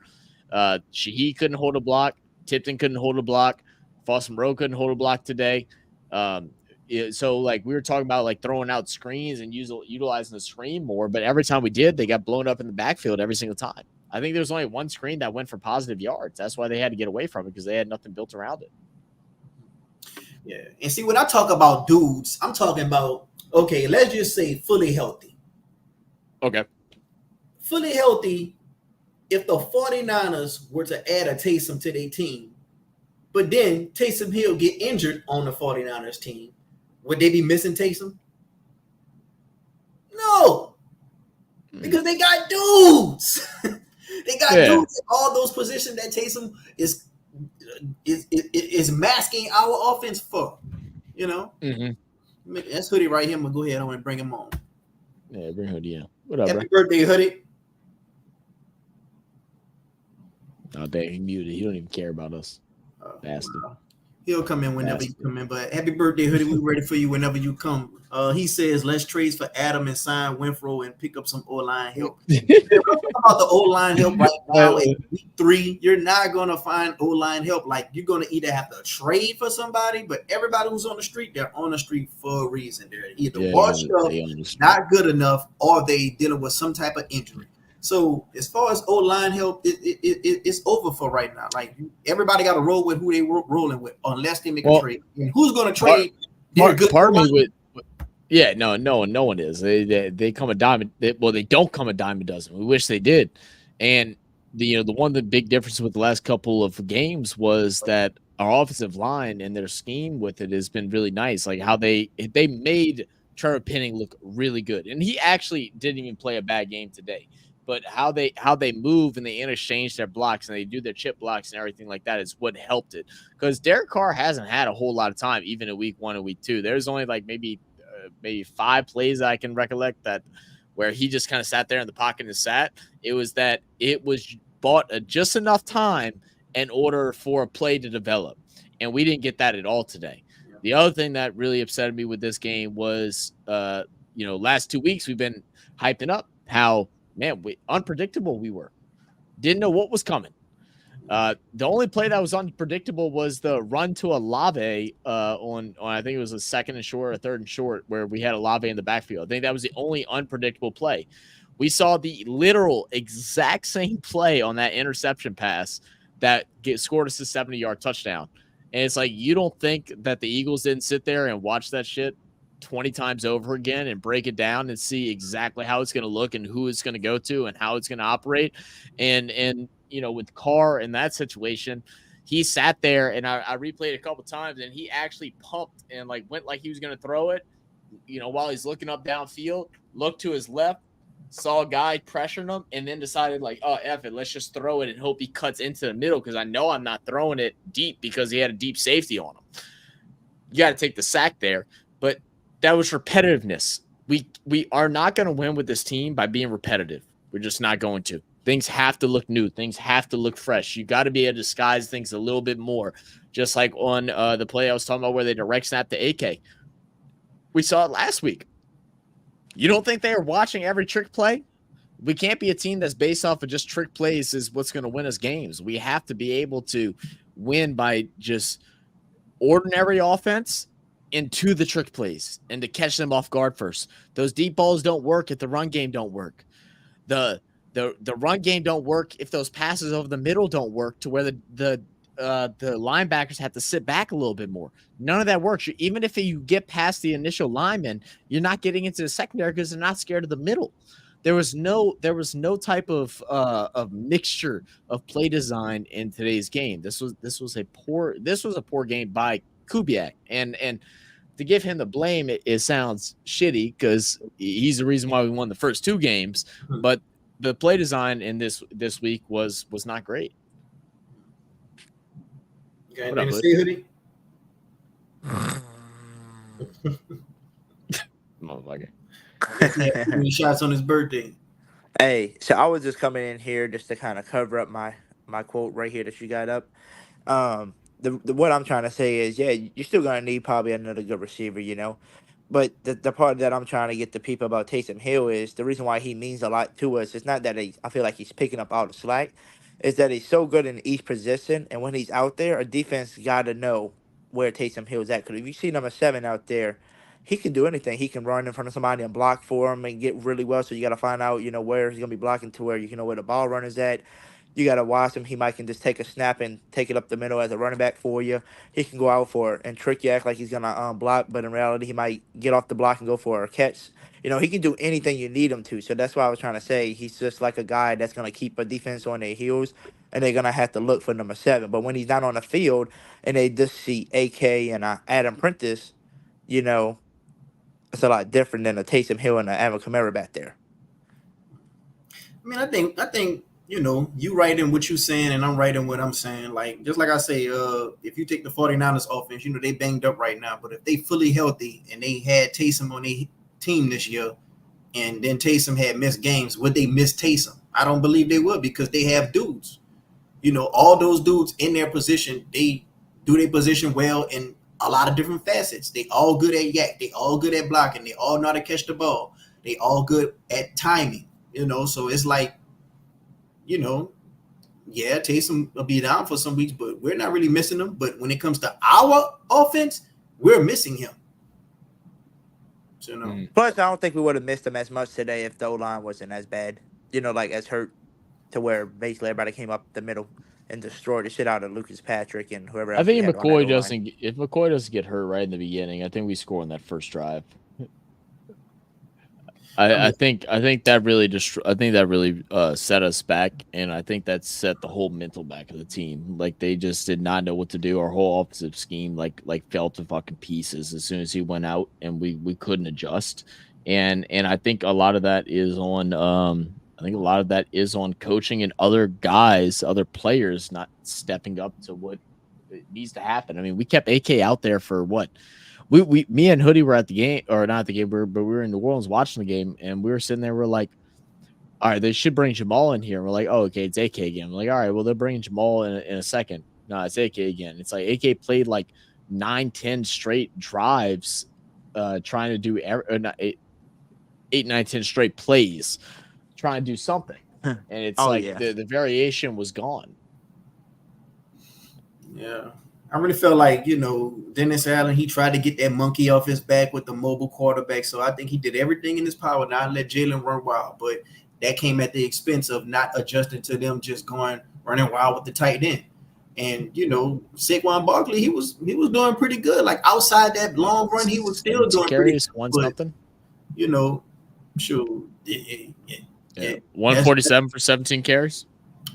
Shaheed couldn't hold a block, Tipton couldn't hold a block, Foster Moreau couldn't hold a block today. So like we were talking about like throwing out screens and utilizing the screen more, but every time we did, they got blown up in the backfield every single time. I think there was only one screen that went for positive yards. That's why they had to get away from it because they had nothing built around it. Yeah. And see, when I talk about dudes, I'm talking about, okay, let's just say fully healthy. Okay. Fully healthy, if the 49ers were to add a Taysom to their team, but then Taysom Hill get injured on the 49ers team, would they be missing Taysom? No. Because they got dudes. They got dudes in all those positions that Taysom is masking our offense for, you know. Mm-hmm. That's Hoodie right here. I'm gonna go ahead. I want to bring him on. Yeah, bring Hoodie in. What up, Happy birthday, Hoodie. Oh, dang, he muted. He don't even care about us. Bastard. Wow. He'll come in whenever you come in. But happy birthday, Hoodie. We're ready for you whenever you come. He says, let's trade for Adam and sign Winfro and pick up some O-line help. About the O-line help right now in week 3, you're not going to find O-line help. Like, you're going to either have to trade for somebody, but everybody who's on the street, they're on the street for a reason. They're either washed up, not good enough, or they dealing with some type of injury. So as far as O-line help, it's over for right now. Like, everybody got to roll with who they rolling with unless they make a trade. And who's going to trade? Part of me with no one is. They come a dime. They don't come a dime a dozen. We wish they did. And the one of the big differences with the last couple of games was that our offensive line and their scheme with it has been really nice. Like how they made Trevor Penning look really good, and he actually didn't even play a bad game today. But how they move and they interchange their blocks and they do their chip blocks and everything like that is what helped it. Because Derek Carr hasn't had a whole lot of time, even in week 1 and week 2. There's only like maybe 5 plays I can recollect that where he just kind of sat there in the pocket and sat. It was bought just enough time in order for a play to develop, and we didn't get that at all today. The other thing that really upset me with this game was, last 2 weeks we've been hyping up how unpredictable we were. Didn't know what was coming. The only play that was unpredictable was the run to Olave on I think it was a 2nd and short or 3rd and short where we had Olave in the backfield. I think that was the only unpredictable play. We saw the literal exact same play on that interception pass that scored us a 70-yard touchdown. And it's like, you don't think that the Eagles didn't sit there and watch that shit 20 times over again and break it down and see exactly how it's going to look and who it's going to go to and how it's going to operate. And with Carr in that situation, he sat there and I replayed a couple times and he actually pumped and like went like he was going to throw it, while he's looking up downfield, looked to his left, saw a guy pressuring him, and then decided like, oh, F it, let's just throw it and hope he cuts into the middle because I know I'm not throwing it deep because he had a deep safety on him. You got to take the sack there, but that was repetitiveness. We are not going to win with this team by being repetitive. We're just not going to. Things have to look new. Things have to look fresh. You got to be able to disguise things a little bit more, just like on the play I was talking about where they direct snap to AK. We saw it last week. You don't think they are watching every trick play? We can't be a team that's based off of just trick plays is what's going to win us games. We have to be able to win by just ordinary offense into the trick plays and to catch them off guard first. Those deep balls don't work if the run game don't work. The run game don't work if those passes over the middle don't work to where the linebackers have to sit back a little bit more. None of that works. Even if you get past the initial lineman, you're not getting into the secondary because they're not scared of the middle. There was no type of mixture of play design in today's game. This was a poor game by Kubiak, and to give him the blame, it sounds shitty because he's the reason why we won the first two games. But the play design in this week was not great. Okay, anything to say, Hoodie? Motherfucker. Any shots on his birthday? Hey, so I was just coming in here just to kind of cover up my quote right here that you got up. What I'm trying to say is, yeah, you're still gonna need probably another good receiver, But the part that I'm trying to get the people about Taysom Hill is the reason why he means a lot to us. It's not that I feel like he's picking up all the slack. Is that he's so good in each position, and when he's out there, a defense got to know where Taysom Hill's at. Because if you see number 7 out there, he can do anything. He can run in front of somebody and block for him and get really well. So you got to find out, where he's gonna be blocking to where you know where the ball runner's at. You got to watch him. He might can just take a snap and take it up the middle as a running back for you. He can go out for it and trick you, act like he's going to block, but in reality, he might get off the block and go for a catch. He can do anything you need him to. So that's why I was trying to say he's just like a guy that's going to keep a defense on their heels, and they're going to have to look for number 7. But when he's not on the field and they just see AK and Adam Prentice, it's a lot different than a Taysom Hill and a Alvin Kamara back there. I mean, I think you right in what you're saying, and I'm right in what I'm saying. Like, just like I say, if you take the 49ers offense, they banged up right now. But if they fully healthy and they had Taysom on their team this year, and then Taysom had missed games, would they miss Taysom? I don't believe they would because they have dudes. All those dudes in their position, they do their position well in a lot of different facets. They all good at yak. They all good at blocking. They all know how to catch the ball. They all good at timing. So it's like, yeah, Taysom will be down for some weeks, but we're not really missing him. But when it comes to our offense, we're missing him. So, Plus, I don't think we would have missed him as much today if the O-line wasn't as bad, like as hurt to where basically everybody came up the middle and destroyed the shit out of Lucas Patrick and whoever else. I think if McCoy doesn't get hurt right in the beginning, I think we score on that first drive. I think that really set us back, and I think that set the whole mental back of the team. Like they just did not know what to do. Our whole offensive scheme like fell to fucking pieces as soon as he went out, and we couldn't adjust. And I think a lot of that is on coaching and other players not stepping up to what needs to happen. I mean, we kept AK out there for what? Me and Hoodie were at the game, or not at the game, but we were in New Orleans watching the game, and we were sitting there. We're like, all right, they should bring Jamal in here. And we're like, oh, okay, it's AK again. We're like, all right, well, they're bringing Jamal in a second. No, it's AK again. It's like AK played like 9-10 straight drives, trying to do 8, 9, 10 straight plays, trying to do something. And it's the variation was gone. Yeah. I really feel like, Dennis Allen, he tried to get that monkey off his back with the mobile quarterback. So I think he did everything in his power not to let Jalen run wild. But that came at the expense of not adjusting to them just running wild with the tight end. And Saquon Barkley, he was doing pretty good. Like outside that long run, he was still 17 doing pretty carries, good. one But something. Shoot, Yeah, 147 for 17 carries.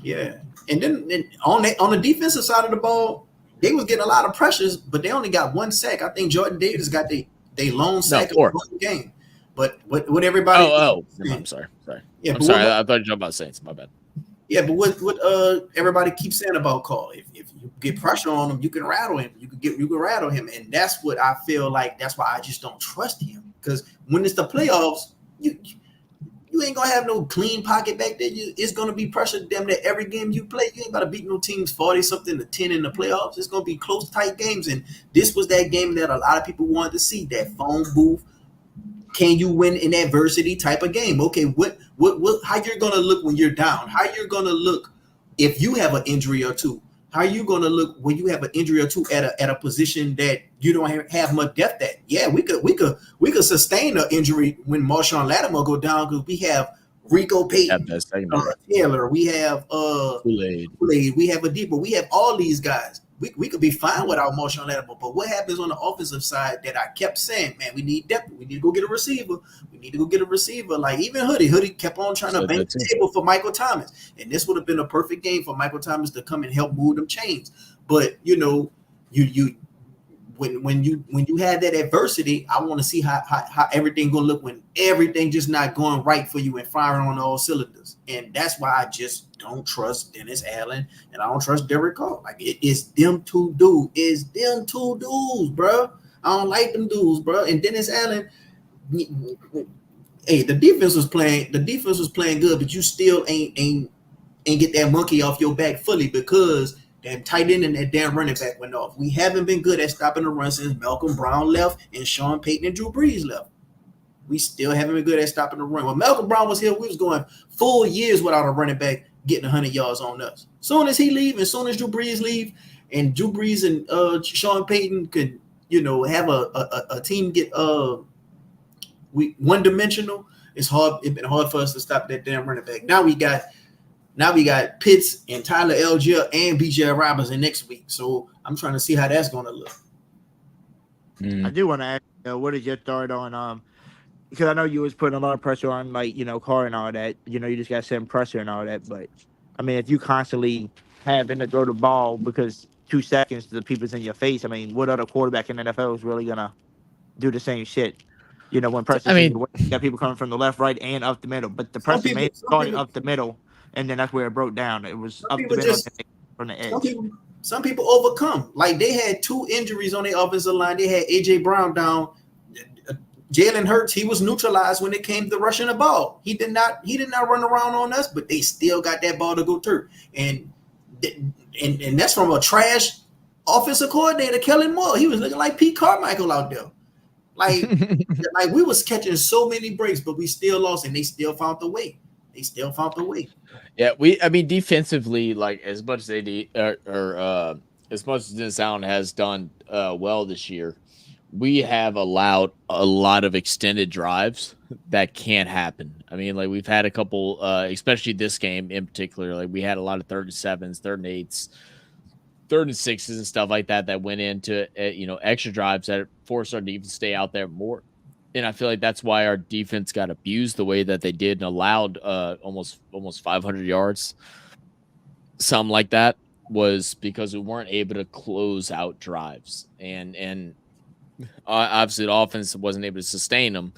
yeah. And then on the defensive side of the ball, they was getting a lot of pressures, but they only got one sack. I think Jordan Davis got they lone sack of the 4. whole game. But what everybody I'm sorry. Yeah, I'm sorry. I thought you were talking about Saints. My bad. Yeah, but what everybody keeps saying about Carl, if you get pressure on him, you can rattle him. You can rattle him, and that's what I feel like. That's why I just don't trust him, because when it's the playoffs, you ain't gonna have no clean pocket back there. It's gonna be pressure damn near every game you play. You ain't about to beat no teams 40-something to 10 in the playoffs. It's gonna be close, tight games, and this was that game that a lot of people wanted to see. That phone booth. Can you win in adversity type of game? Okay, what how you're gonna look when you're down? How you're gonna look if you have an injury or two? How are you gonna look when you have an injury or two at a position that you don't have much depth at? Yeah, we could sustain an injury when Marshawn Lattimore go down, because we have Rico Payton, Taylor, we have Kool-Aid. we have Adebo, we have all these guys. We could be fine without Marshawn Lattimore, but what happens on the offensive side that I kept saying, man, we need depth. We need to go get a receiver. We need to go get a receiver. Like even Hoodie kept on trying to bank the table for Michael Thomas, and this would have been a perfect game for Michael Thomas to come and help move them chains. But you when you have that adversity, I want to see how everything gonna look when everything just not going right for you and firing on all cylinders. And that's why I just don't trust Dennis Allen and I don't trust Derek Carr. Like it's them two dudes. It's them two dudes, bro. I don't like them dudes, bro. And Dennis Allen, hey, the defense was playing good, but you still ain't get that monkey off your back fully, because that tight end and that damn running back went off. We haven't been good at stopping the run since Malcolm Brown left and Sean Payton and Drew Brees left. We still haven't been good at stopping the run. When Malcolm Brown was here, we was going full years without a running back getting 100 yards on us. Soon as he leave and soon as Drew Brees leave, and Drew Brees and Sean Payton could, have a team get one dimensional, it's been hard for us to stop that damn running back. Now we got Pitts and Tyler Algier and BJ Robinson next week. So I'm trying to see how that's going to look. I do want to ask, what is your thought on because I know you was putting a lot of pressure on, like, Carr and all that. You just got to send pressure and all that. But, I mean, if you constantly having to throw the ball because 2 seconds the people's in your face, I mean, what other quarterback in the NFL is really going to do the same shit? When pressure, you got people coming from the left, right, and up the middle. But the pressure started up the middle, and then that's where it broke down. It was up the middle from the edge. Some people overcome. Like, they had 2 injuries on their offensive line. They had A.J. Brown down. Jalen Hurts, he was neutralized when it came to rushing the ball. He did not run around on us, but they still got that ball to go through. And that's from a trash offensive coordinator, Kellen Moore. He was looking like Pete Carmichael out there. Like, like we was catching so many breaks, but we still lost, and they still found the way. Yeah, defensively, like as much as they did, as much as Dennis Allen has done well this year, we have allowed a lot of extended drives that can't happen. I mean, like we've had a couple, especially this game in particular. Like we had a lot of 37s, 38s, 36s, and stuff like that went into extra drives that forced our defense to stay out there more. And I feel like that's why our defense got abused the way that they did and allowed almost 500 yards. Something like that was because we weren't able to close out drives. And obviously the offense wasn't able to sustain them.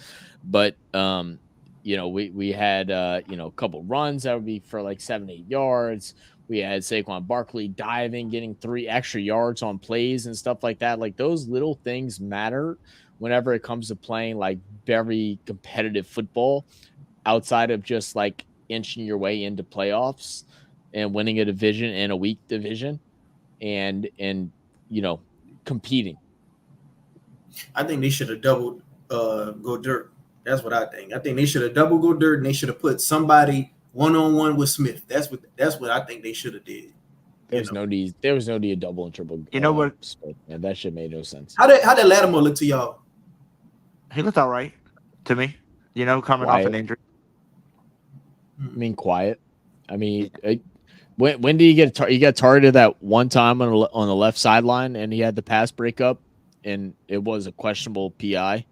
But, we had, a couple runs that would be for like 7-8 yards. We had Saquon Barkley diving, getting 3 extra yards on plays and stuff like that. Like those little things matter whenever it comes to playing like very competitive football outside of just like inching your way into playoffs and winning a division and a weak division and competing. I think they should have doubled go dirt. That's what I think. I think they should have double go dirt, and they should have put somebody one-on-one with Smith. That's what I think they should have did. There was no need of double and triple. You know what? Yeah, that shit made no sense. How did Lattimore look to y'all? He looked all right to me. Coming off an injury. I mean, quiet. I mean, When did he get he got targeted that one time on the left sideline, and he had the pass breakup, and it was a questionable PI.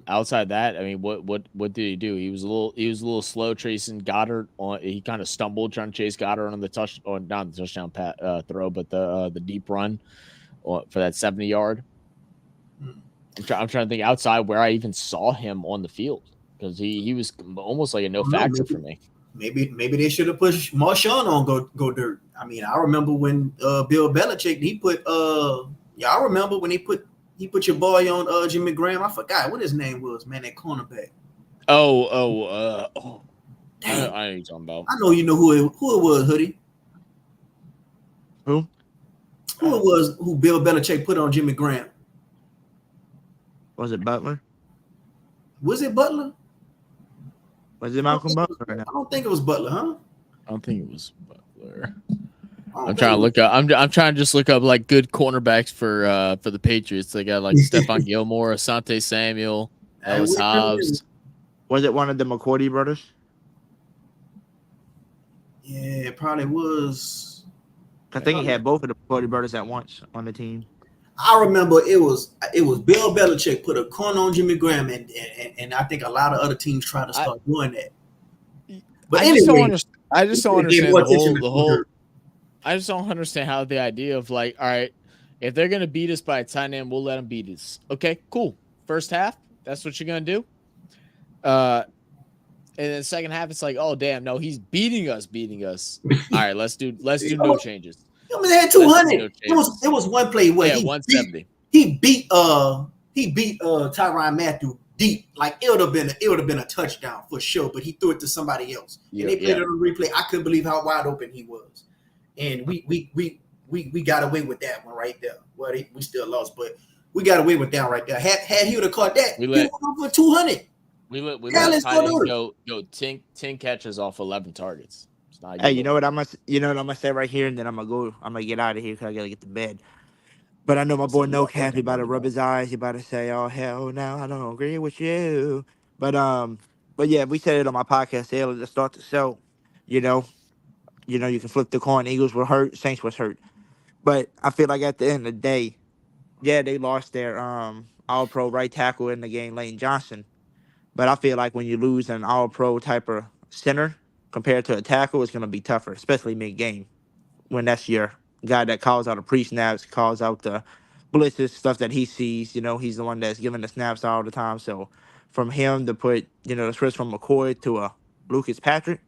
Outside that, I mean, what did he do? He was a little slow chasing Goddard on. He kind of stumbled trying to chase Goddard on the not the touchdown throw, but the deep run for that 70-yard. I'm trying to think outside where I even saw him on the field, because he was almost like a no factor for me. Maybe they should have pushed Marshawn on go dirt. I mean, I remember when Bill Belichick he put y'all remember when he put your boy on Jimmy Graham. I forgot what his name was, man, that cornerback. Dang. I know you're talking about. I know you know who it was, Hoodie. Who? Who it was who Bill Belichick put on Jimmy Graham? Was it Butler? Was it Butler? Was it Malcolm Butler? I don't think it was Butler, huh? I don't think it was Butler. I'm trying to look up. I'm trying to just look up like good cornerbacks for the Patriots. They got like Stephon Gilmore, Asante Samuel, Ellis Hobbs. Was it one of the McCourty brothers? Yeah, it probably was. I think he had both of the McCourty brothers at once on the team. I remember it was Bill Belichick put a corner on Jimmy Graham, and I think a lot of other teams tried to start doing that. But I just don't understand the whole. I just don't understand how the idea of like, all right, if they're gonna beat us by a tight end, we'll let them beat us. Okay, cool. First half, that's what you're gonna do. And then second half, it's like, oh damn, no, he's beating us. All right, let's do no changes. I mean, they had 200. It was one play where 170. He beat Tyrann Mathieu deep. Like it would have been a touchdown for sure, but he threw it to somebody else. And they played it on replay. I couldn't believe how wide open he was. And we got away with that one right there. Well, we still lost, but we got away with that right there. Had he would have caught that, he would have for 200. We let tight end go 10 catches off 11 targets. Hey, you know what I'm gonna say right here, and then I'm gonna get out of here because I gotta get to bed. But I know my boy No Cap, he about to rub his eyes, he about to say, "Oh hell no, I don't agree with you." But yeah, we said it on my podcast earlier to start the show. You know, you can flip the coin. Eagles were hurt, Saints was hurt. But I feel like at the end of the day, yeah, they lost their all-pro right tackle in the game, Lane Johnson. But I feel like when you lose an all-pro type of center compared to a tackle, it's going to be tougher, especially mid-game, when that's your guy that calls out the pre-snaps, calls out the blitzes, stuff that he sees. He's the one that's giving the snaps all the time. So from him to put, the switch from McCoy to a Lucas Patrick,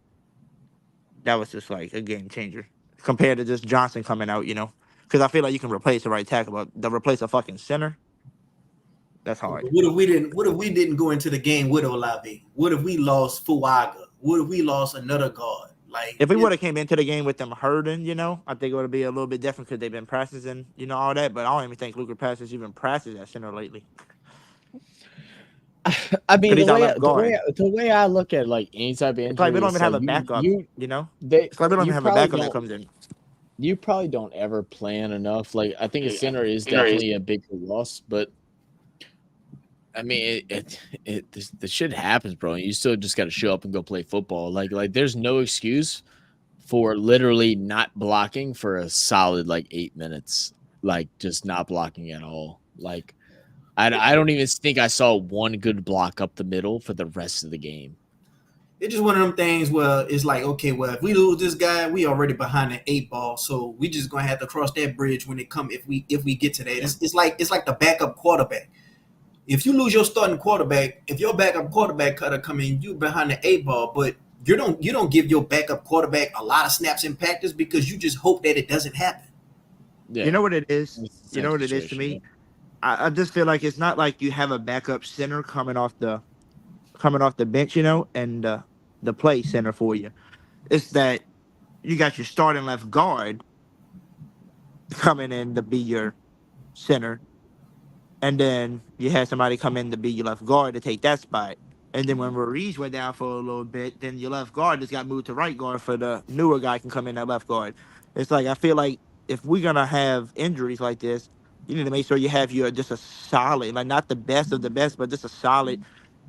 that was just like a game changer compared to just Johnson coming out, because I feel like you can replace the right tackle, but to replace a fucking center, that's hard. What if we didn't go into the game with Olave? What if we lost Fuaga? What if we lost another guard? Like if we would have came into the game with them hurting, I think it would be a little bit different because they've been practicing, all that. But I don't even think Lucas Patrick's even practiced at center lately. I mean, the way I look at like any type of injury, it's like we don't even have a backup. It's like we don't even have a backup that comes in. You probably don't ever plan enough. Like I think a center is definitely a big loss, but I mean, the shit happens, bro. You still just got to show up and go play football. Like there's no excuse for literally not blocking for a solid like 8 minutes. Like just not blocking at all. Like I don't even think I saw one good block up the middle for the rest of the game. It's just one of them things where it's like, okay, well, if we lose this guy, we already behind the 8 ball, so we just gonna have to cross that bridge when it come if we get to that. It's like the backup quarterback. If you lose your starting quarterback, if your backup quarterback cutter come in, you behind the 8 ball, but you don't give your backup quarterback a lot of snaps in practice because you just hope that it doesn't happen. Yeah. You know what it is? You know what it is to me? I just feel like it's not like you have a backup center coming off the bench, and the play center for you. It's that you got your starting left guard coming in to be your center, and then you had somebody come in to be your left guard to take that spot. And then when Ruiz went down for a little bit, then your left guard just got moved to right guard for the newer guy can come in at left guard. It's like I feel like if we're gonna have injuries like this, you need to make sure you have just a solid, like not the best of the best, but just a solid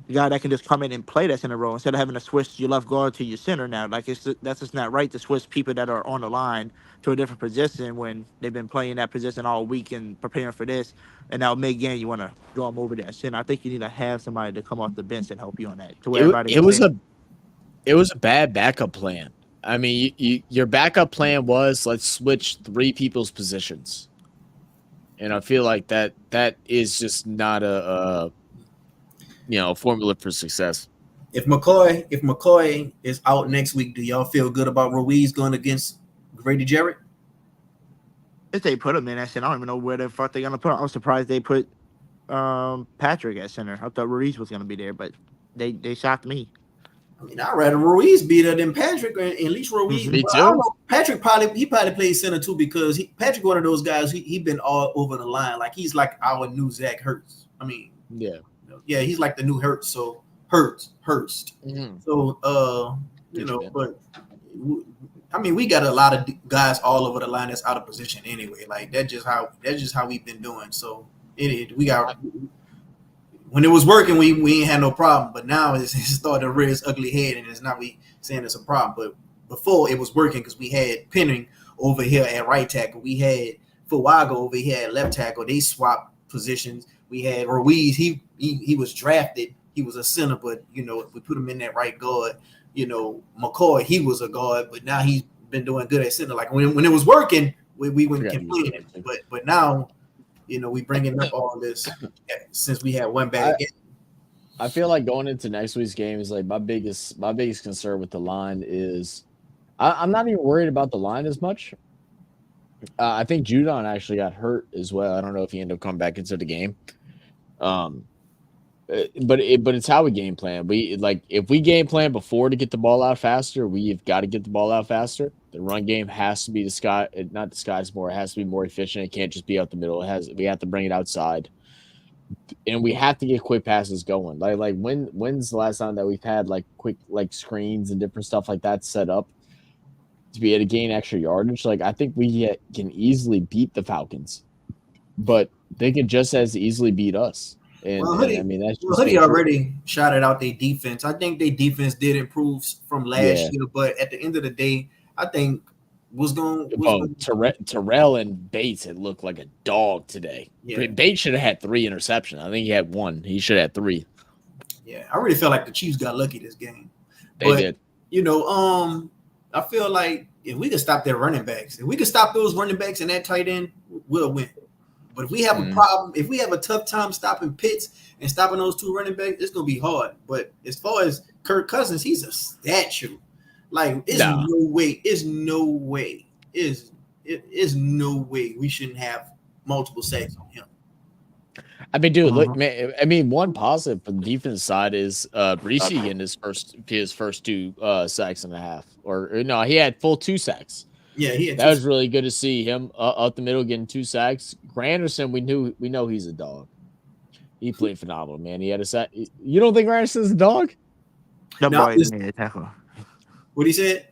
a guy that can just come in and play that center role instead of having to switch your left guard to your center now. Like that's just not right to switch people that are on the line to a different position when they've been playing that position all week and preparing for this. And now mid game you want to draw them over that center. I think you need to have somebody to come off the bench and help you on that. To where everybody It was a bad backup plan. I mean, your backup plan was let's switch 3 people's positions, and I feel like that is just not a formula for success. If McCoy is out next week, do y'all feel good about Ruiz going against Grady Jarrett? if they put him in that center, I don't even know where the fuck they're gonna put him. I was surprised they put Patrick at center. I thought Ruiz was gonna be there, but they shocked me. I mean, I'd rather Ruiz be there than Patrick, and at least Ruiz. Me I don't too. know, Patrick probably plays center too because Patrick one of those guys. He been all over the line. Like he's like our new Zach Ertz. I mean, Yeah. he's like the new Hurts. So Hurst. Mm-hmm. So but I mean, we got a lot of guys all over the line that's out of position anyway. Like that's just how we've been doing. So we got. When it was working, we ain't had no problem. But now it's starting to rear its ugly head, and it's not we saying it's a problem. But before it was working because we had Penning over here at right tackle. We had Fuaga over here at left tackle. They swapped positions. We had Ruiz. He was drafted. He was a center, but we put him in that right guard. McCoy, he was a guard, but now he's been doing good at center. Like when it was working, we wouldn't complain. But now. We bringing up all this since we had one bad game. I feel like going into next week's game is like my biggest concern with the line is I'm not even worried about the line as much. I think Judon actually got hurt as well. I don't know if he ended up coming back into the game. But it's how we game plan. If we game plan before to get the ball out faster, we've got to get the ball out faster. The run game has to be not disguised more. It has to be more efficient. It can't just be out the middle. We have to bring it outside, and we have to get quick passes going. Like when's the last time that we've had like quick like screens and different stuff like that set up to be able to gain extra yardage? Like I think we can easily beat the Falcons, but they can just as easily beat us. And that's just Hoodie already shouted out their defense. I think their defense did improve from last year, but at the end of the day, I think Terrell and Bates had looked like a dog today. Yeah. Bates should have had 3 interceptions. I think he had 1. He should have had 3. Yeah, I really feel like the Chiefs got lucky this game. They did. I feel like if we could stop their running backs, if we could stop those running backs and that tight end, we'll win. But if we have a problem, if we have a tough time stopping Pitts and stopping those 2 running backs, it's gonna be hard. But as far as Kirk Cousins, he's a statue. Like, no way we shouldn't have multiple sacks on him. I mean, dude, look, man. I mean, one positive for the defense side is Brees getting his first 2 sacks and a half, or no, he had full 2 sacks. Yeah, that was really good to see him up the middle getting 2 sacks. Granderson, we know he's a dog. He played phenomenal, man. He had a sack. You don't think Granderson's a dog? Nobody made a tackle. What he said?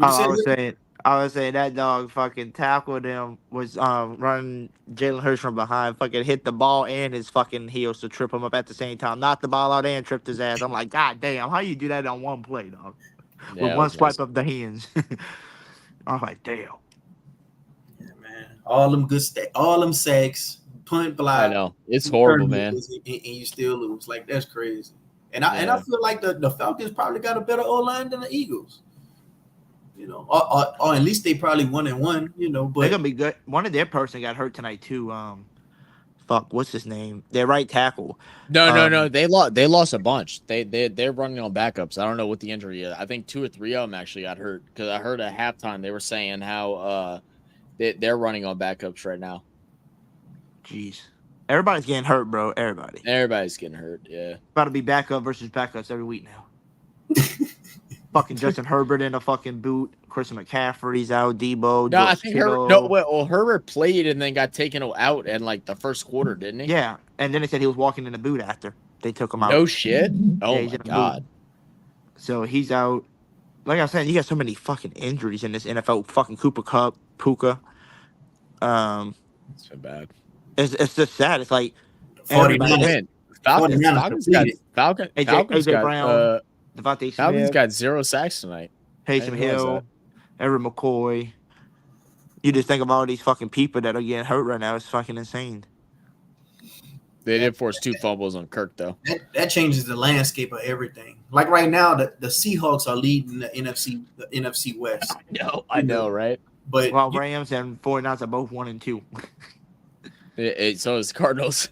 I was saying that dog fucking tackled him, was running Jalen Hurts from behind, fucking hit the ball and his fucking heels to trip him up at the same time. Knocked the ball out and tripped his ass. I'm like, God damn, how you do that on one play, dog? With one swipe of the hands. I'm like, damn. Yeah, man. All them sacks, punt, block. I know. It's horrible, man. And you still lose. Like, that's crazy. And I feel like the Falcons probably got a better O-line than the Eagles. Or at least they probably 1-1, but they're gonna be good. One of their person got hurt tonight too. What's his name? Their right tackle. No. They lost a bunch. They're running on backups. I don't know what the injury is. I think 2 or 3 of them actually got hurt because I heard at halftime they were saying how they're running on backups right now. Jeez. Everybody's getting hurt, bro. Everybody's getting hurt. Yeah. About to be backup versus backups every week now. Fucking Justin Herbert in a fucking boot. Christian McCaffrey's out. Debo. No, I think Herbert played and then got taken out in like the first quarter, didn't he? Yeah, and then they said he was walking in a boot after they took him out. No shit. Oh my god. So he's out. Like I said, you got so many fucking injuries in this NFL. Fucking Cooper Kupp, Puka. It's so bad. It's just sad. It's like Falcons 49ers Falcons got completed. Falcons AJ got Brown, Devontae Falcons Smith, got 0 sacks tonight. I Taysom didn't realize Hill, Evan McCoy. You just think of all these fucking people that are getting hurt right now. It's fucking insane. They did force 2 fumbles on Kirk though. That changes the landscape of everything. Like right now, the Seahawks are leading the NFC West. I know, right? But While Rams and 49ers are both 1 and 2. So is Cardinals.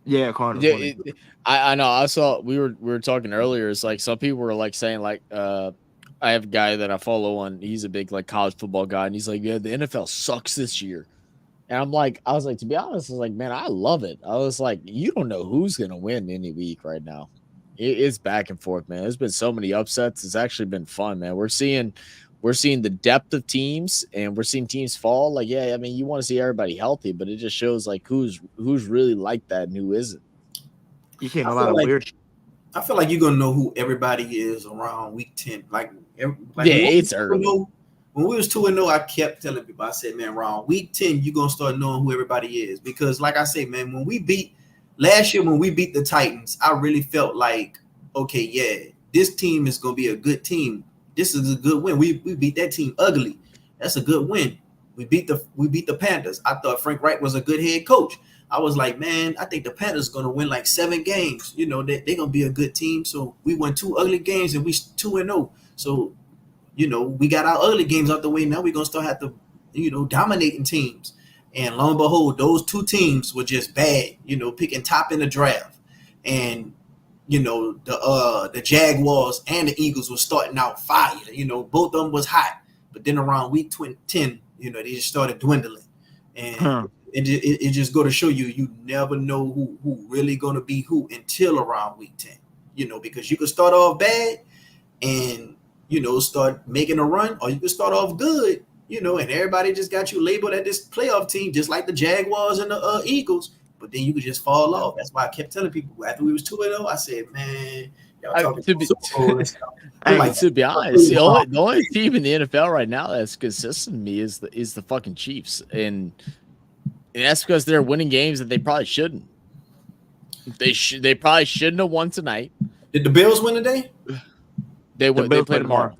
Yeah, Cardinals. Yeah, 1 and 2. I know. I saw we were talking earlier. It's like some people were like saying like I have a guy that I follow on. He's a big like college football guy, and he's like, yeah, the NFL sucks this year. And I was like, to be honest, I was like, man, I love it. I was like, you don't know who's gonna win any week right now. It's back and forth, man. There's been so many upsets. It's actually been fun, man. We're seeing the depth of teams, and we're seeing teams fall. Like, yeah, I mean, you want to see everybody healthy, but it just shows like who's really like that and who isn't. You seeing I a feel lot of like- weird shit. I feel like you're gonna know who everybody is around week 10. Like Yeah, when it's we early. When we was 2-0, I kept telling people, I said, man, around week 10, you're gonna start knowing who everybody is. Because like I say, man, when we beat the Titans, I really felt like, okay, yeah, this team is gonna be a good team. This is a good win. We beat that team ugly. That's a good win. We beat the Panthers. I thought Frank Reich was a good head coach. I was like, man, I think the Panthers going to win like 7 games. You know, they're going to be a good team. So we won 2 ugly games and we 2-0. So, you know, we got our ugly games out the way. Now we're going to start have to, you know, dominating teams. And lo and behold, those 2 teams were just bad, you know, picking top in the draft. And, you know, the Jaguars and the Eagles were starting out fire. You know, both of them was hot. But then around week 10, you know, they just started dwindling. And it just go to show you never know who really going to be who until around week 10, you know, because you could start off bad and, you know, start making a run, or you could start off good, you know, and everybody just got you labeled at this playoff team, just like the Jaguars and the Eagles, but then you could just fall off. That's why I kept telling people after we was 2-0, I said, man, y'all talking to be- Super Bowl and stuff. Hey, Like, to be honest, the only team in the NFL right now that's consistent to me is the fucking Chiefs, and that's because they're winning games that they probably shouldn't. They probably shouldn't have won tonight. did the Bills win today? They Bills play play tomorrow.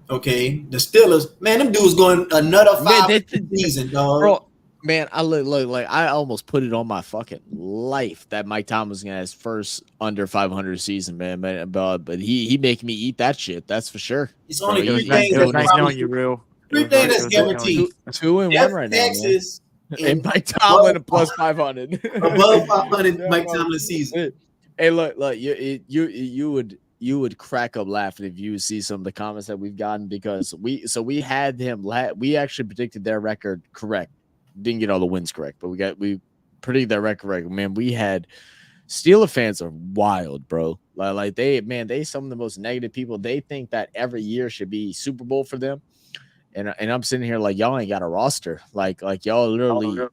Okay, the Steelers, man, them dudes going another 5 season, dog. Bro, man, I look like I almost put it on my fucking life that Mike Tomlin was gonna have his first under 500 season, man. But he making me eat that shit. That's for sure. It's only Bro, 3 he- things It was that's nice knowing you, real. 3 things that's guaranteed. 2-1 Jeff right now, man. Texas And Mike Tomlin a plus 500. above 500 Mike Tomlin season. Hey, look, you would crack up laughing if you would see some of the comments that we've gotten, because we had them. We actually predicted their record correct. Didn't get all the wins correct, but we predicted their record correct. Man, we had Steeler fans are wild, bro. Like they some of the most negative people. They think that every year should be Super Bowl for them. And I'm sitting here like, y'all ain't got a roster. Like y'all literally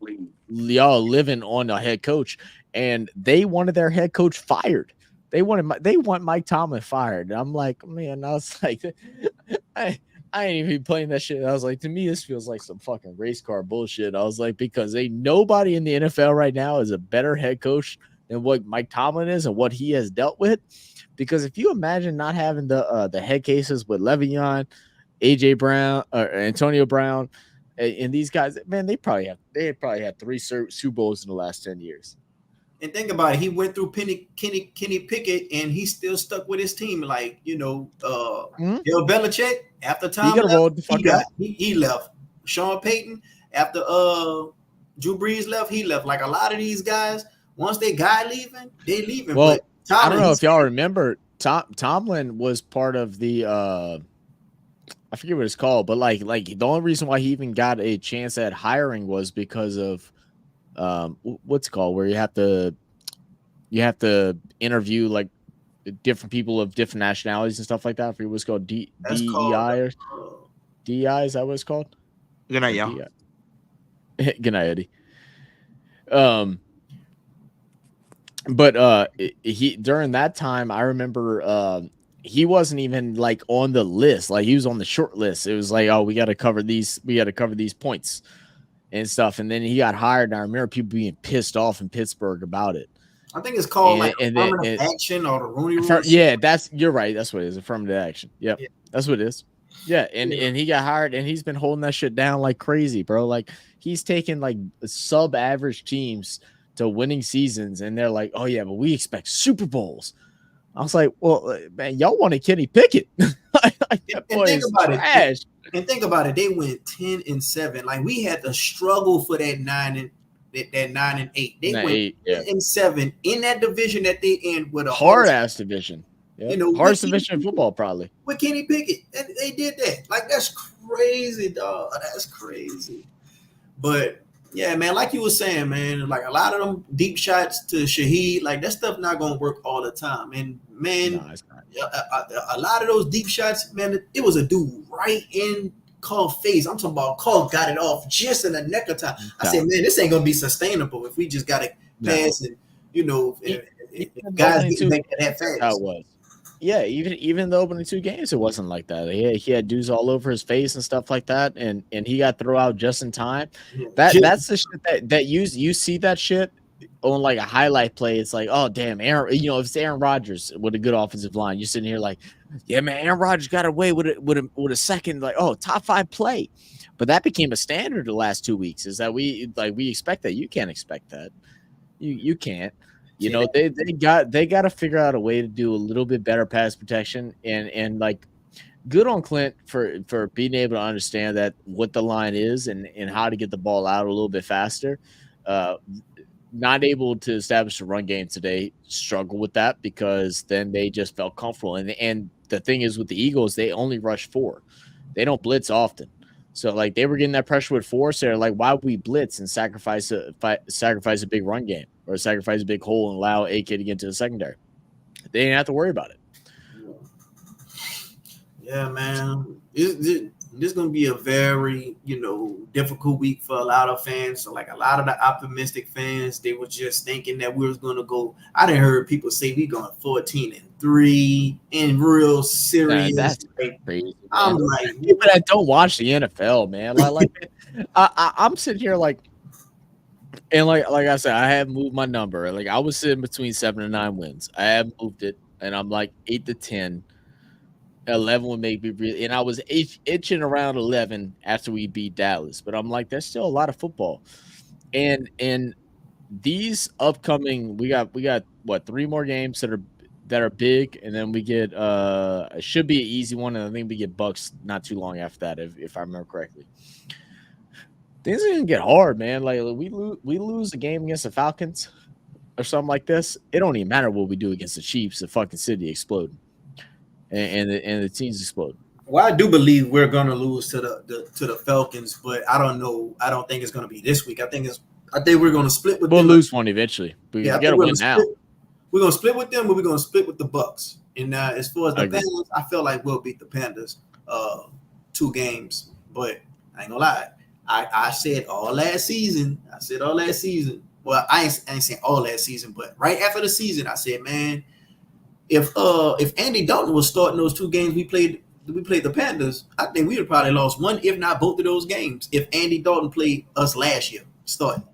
y'all living on a head coach, and they wanted their head coach fired. They want Mike Tomlin fired. And I'm like, man, I was like, I ain't even playing that shit. I was like, to me, this feels like some fucking race car bullshit. I was like, because ain't nobody in the NFL right now is a better head coach than what Mike Tomlin is and what he has dealt with. Because if you imagine not having the head cases with Le'Veon, AJ Brown, or Antonio Brown, and these guys, man, they probably had 3 Super Bowls in the last 10 years. And think about it, he went through Kenny Pickett, and he still stuck with his team. Like, you know, Bill Belichick, after Tom left, he left. Sean Payton, after Drew Brees left, he left. Like a lot of these guys, once they guy leaving, they leaving. Well, but Tomlin, I don't know if y'all remember, Tomlin was part of the I forget what it's called, but like the only reason why he even got a chance at hiring was because of what's it called, where you have to interview like different people of different nationalities and stuff like that. I forget what's called, DEI or DEI, is that what it's called? Good night, y'all. Good night, Eddie. But he during that time, I remember he wasn't even like on the list. Like he was on the short list. It was like, oh, we got to cover these points and stuff. And then he got hired. And I remember people being pissed off in Pittsburgh about it. I think it's called like and then affirmative action or the Rooney Rule. yeah, you're right. That's what it is. Affirmative action. Yep, Yeah. that's what it is. Yeah, and Yeah. he got hired, and he's been holding that shit down like crazy, bro. Like he's taken like sub-average teams to winning seasons, and they're like, "Oh yeah, but we expect Super Bowls." I was like, "Well, man, y'all wanted Kenny Pickett." Like, that boy is trash. And think about it, they went 10-7. Like we had to struggle for that 9-8. They That went 8, yeah. 10-7 in that division that they in with a Hard ass division. Yep. You know, hardest division in football, probably. With Kenny Pickett, and they did that. Like that's crazy, dog. That's crazy. But yeah, man, like you were saying, man, like a lot of them deep shots to Shaheed, like that stuff not gonna work all the time. And man, No, it's not. a lot of those deep shots, man, it was a dude right in Carl face. I'm talking about Carl got it off just in the neck of time. I said, man, this ain't gonna be sustainable if we just gotta pass and guys get back that fast. How it was. Yeah, even the opening 2 games, it wasn't like that. He had dudes all over his face and stuff like that, and he got thrown out just in time. That's the shit that you see that shit on like a highlight play. It's like, oh damn, Aaron, if it's Aaron Rodgers with a good offensive line, you're sitting here like, yeah, man, Aaron Rodgers got away with a second, like, oh, top 5 play. But that became a standard the last 2 weeks. Is that we expect that? You can't expect that. You can't. They got to figure out a way to do a little bit better pass protection, and like good on Clint for being able to understand that what the line is and how to get the ball out a little bit faster. Not able to establish a run game today, struggle with that because then they just felt comfortable. And the thing is with the Eagles, they only rush 4. They don't blitz often. So like they were getting that pressure with 4, so they're like, why would we blitz and sacrifice a big run game or sacrifice a big hole and allow AK to get to the secondary? They didn't have to worry about it. Yeah, man. This is going to be a very, difficult week for a lot of fans. So, like, a lot of the optimistic fans, they were just thinking that we was going to go. I didn't heard people say we going 14-3 and real serious. Man, that's crazy. I'm like, people that don't watch the NFL, man. I'm sitting here like, and like I said, I have moved my number. Like I was sitting between 7 and 9 wins. I have moved it, and I'm like 8-10. 11 would make me really, and I was itching around 11 after we beat Dallas, but I'm like, there's still a lot of football, and these upcoming, we got what 3 more games that are big, and then we get it should be an easy one, and I think we get Bucks not too long after that, if I remember correctly. Things are gonna get hard, man. Like we lose a game against the Falcons or something like this, it don't even matter what we do against the Chiefs. The fucking city exploded. And the teams explode. Well, I do believe we're going to lose to the Falcons, but I don't know. I don't think it's going to be this week. I think we're going to split with them. We'll lose one eventually. We got to win now. We're going to split with them, but we're going to split with the Bucks. And as far as the Panthers, I feel like we'll beat the Panthers 2 games. But I ain't going to lie. I said all last season. Well, I ain't saying all last season, but right after the season, I said, man, if Andy Dalton was starting those 2 games we played the Panthers, I think we would probably lost one, if not both of those games, if Andy Dalton played us last year starting.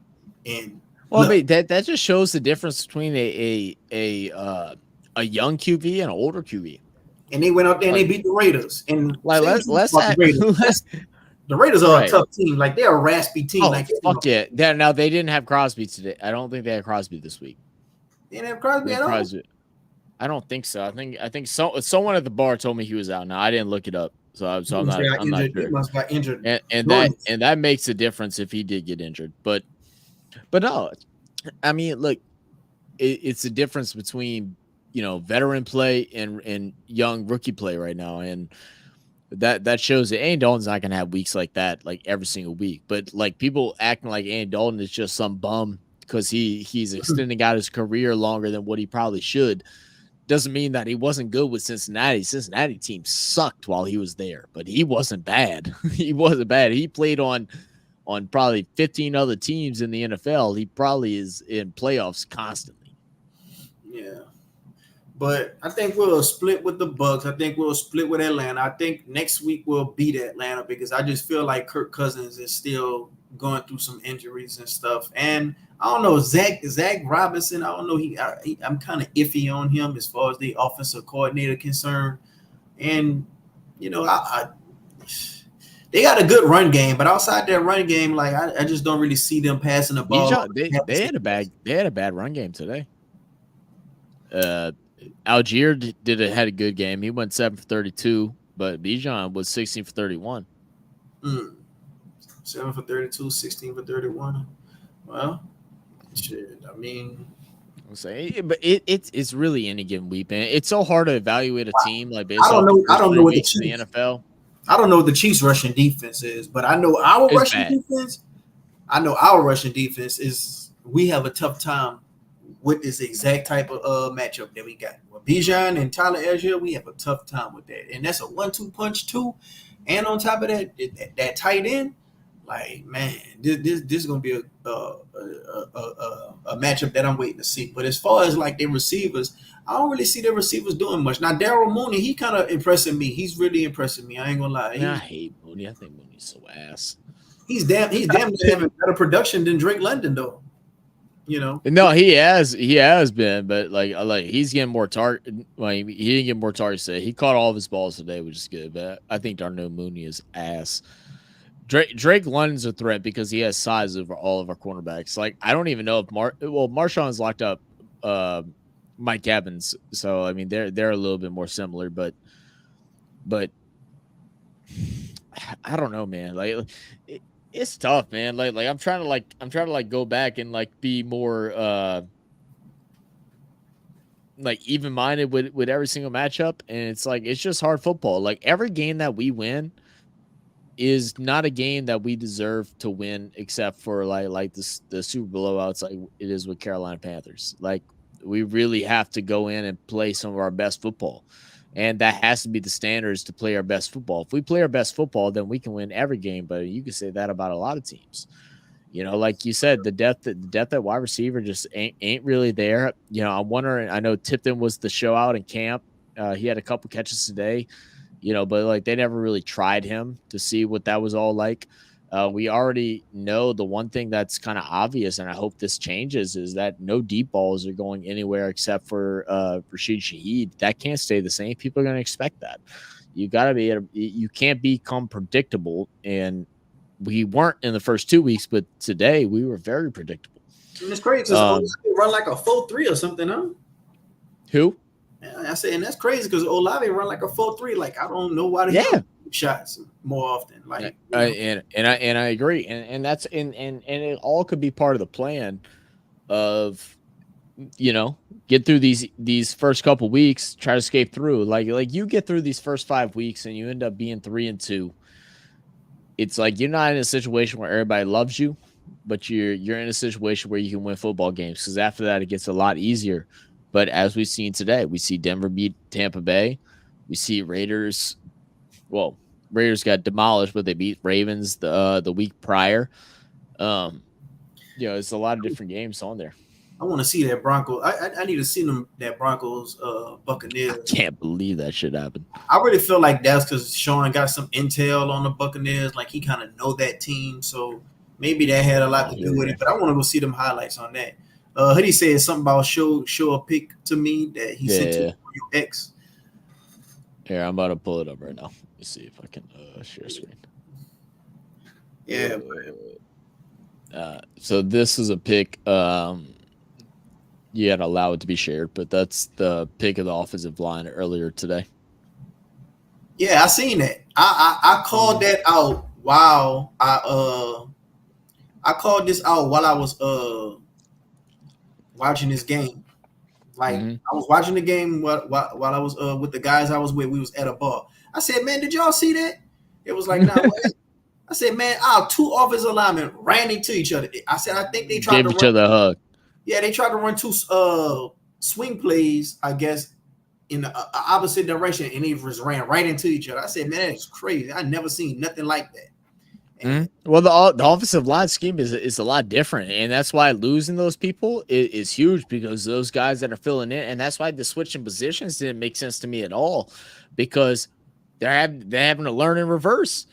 And well, I mean, that just shows the difference between a young QB and an older QB. And they went out there and they beat the Raiders. And like the Raiders are a tough team. Like they're a raspy team. Oh, fuck yeah! Now they didn't have Crosby today. I don't think they had Crosby this week. They didn't have Crosby at all? I don't think so. I think someone at the bar told me he was out. Now I didn't look it up, so I'm not sure. He must have got injured. And that makes a difference if he did get injured. But no, I mean, look, it's a difference between veteran play and young rookie play right now, and that shows that Andy Dalton's not gonna have weeks like that like every single week. But like people acting like Andy Dalton is just some bum because he's extending out his career longer than what he probably should. Doesn't mean that he wasn't good with Cincinnati. Cincinnati team sucked while he was there, but he wasn't bad. He wasn't bad. He played on probably 15 other teams in the NFL. He probably is in playoffs constantly. Yeah. But I think we'll split with the Bucks. I think we'll split with Atlanta. I think next week we'll beat Atlanta because I just feel like Kirk Cousins is still going through some injuries and stuff. And I don't know, Zach Robinson. I don't know. I'm kind of iffy on him as far as the offensive coordinator concerned. And you know, they got a good run game, but outside that run game, like I just don't really see them passing the ball. They had a bad run game today. Algier had a good game. He went 7 for 32, but Bijan was 16 for 31. 7 for 32, 16 for 31. Well, shit. I mean, I'm saying, but it's really any given week, man. It's so hard to evaluate a team like based I don't off know. I don't know what the weeks in the NFL. I don't know what the Chiefs' rushing defense is, but I know our It's rushing bad. defense. I know our rushing defense is. We have a tough time with this exact type of matchup that we got. With Bijan and Tyler Algier, we have a tough time with that, and that's a 1-2 punch too. And on top of that, that tight end, like man, this is gonna be a matchup that I'm waiting to see. But as far as like their receivers, I don't really see their receivers doing much. Now Daryl Mooney, he kind of impressing me. He's really impressing me. I ain't gonna lie. I hate Mooney. I think Mooney's so ass. He's damn near having better production than Drake London though. You know. No, he has been, but like he's getting more target. Like he didn't get more targets today. He caught all of his balls today, which is good. But I think Darnell Mooney is ass. Drake London's a threat because he has size over all of our cornerbacks. Like I don't even know if Marshawn's locked up Mike Evans, so I mean they're a little bit more similar, but I don't know, man. Like it's tough, man. Like I'm trying to go back and like be more like even minded with every single matchup, and it's like it's just hard football. Like every game that we win is not a game that we deserve to win, except for like the Super blowouts, like it is with Carolina Panthers. Like we really have to go in and play some of our best football, and that has to be the standards to play our best football. If we play our best football, then we can win every game. But you can say that about a lot of teams. You know, like you said, the depth at wide receiver just ain't really there. You know, I'm wondering. I know Tipton was the show out in camp. He had a couple catches today. You know, but like they never really tried him to see what that was all like. We already know the one thing that's kind of obvious, and I hope this changes, is that no deep balls are going anywhere except for Rashid Shaheed. That can't stay the same. People are going to expect that. You got to be you can't become predictable, and we weren't in the first 2 weeks, but today we were very predictable. And it's crazy because run like a 4-3 or something, huh? Who? I say, and that's crazy because Olave run like a 4-3. Like I don't know why they shots more often. Like and I agree, and that's and it all could be part of the plan of, you know, get through these first couple weeks, try to escape through. Like you get through these first 5 weeks and you end up being 3-2. It's like you're not in a situation where everybody loves you, but you're in a situation where you can win football games, because after that it gets a lot easier. But as we've seen today, we see Denver beat Tampa Bay. We see Raiders. Well, Raiders got demolished, but they beat Ravens the week prior. You know, it's a lot of different games on there. I want to see that Broncos. I need to see that Broncos Buccaneers. I can't believe that shit happened. I really feel like that's because Sean got some intel on the Buccaneers. Like he kind of know that team, so maybe that had a lot to do with it. But I want to go see them highlights on that. Hoodie said something about show a pic to me that he sent to your ex. Here, I'm about to pull it up right now. Let's see if I can share screen. Yeah. So this is a pic. You had to allow it to be shared, but that's the pic of the offensive line earlier today. Yeah, I seen that. I called that out while I called this out while I was watching this game. Like I was watching the game while I was with the guys I was with. We was at a bar. I said, "Man, did y'all see that?" It was like, "No." I said, "Man, our two offensive linemen ran into each other." I said, "I think they tried to give each other a hug." Yeah, they tried to run two swing plays, I guess, in the opposite direction, and they just ran right into each other. I said, "Man, that's crazy. I never seen nothing like that." Well, the offensive line scheme is a lot different, and that's why losing those people is huge, because those guys that are filling in, and that's why the switching positions didn't make sense to me at all, because they're having to learn in reverse,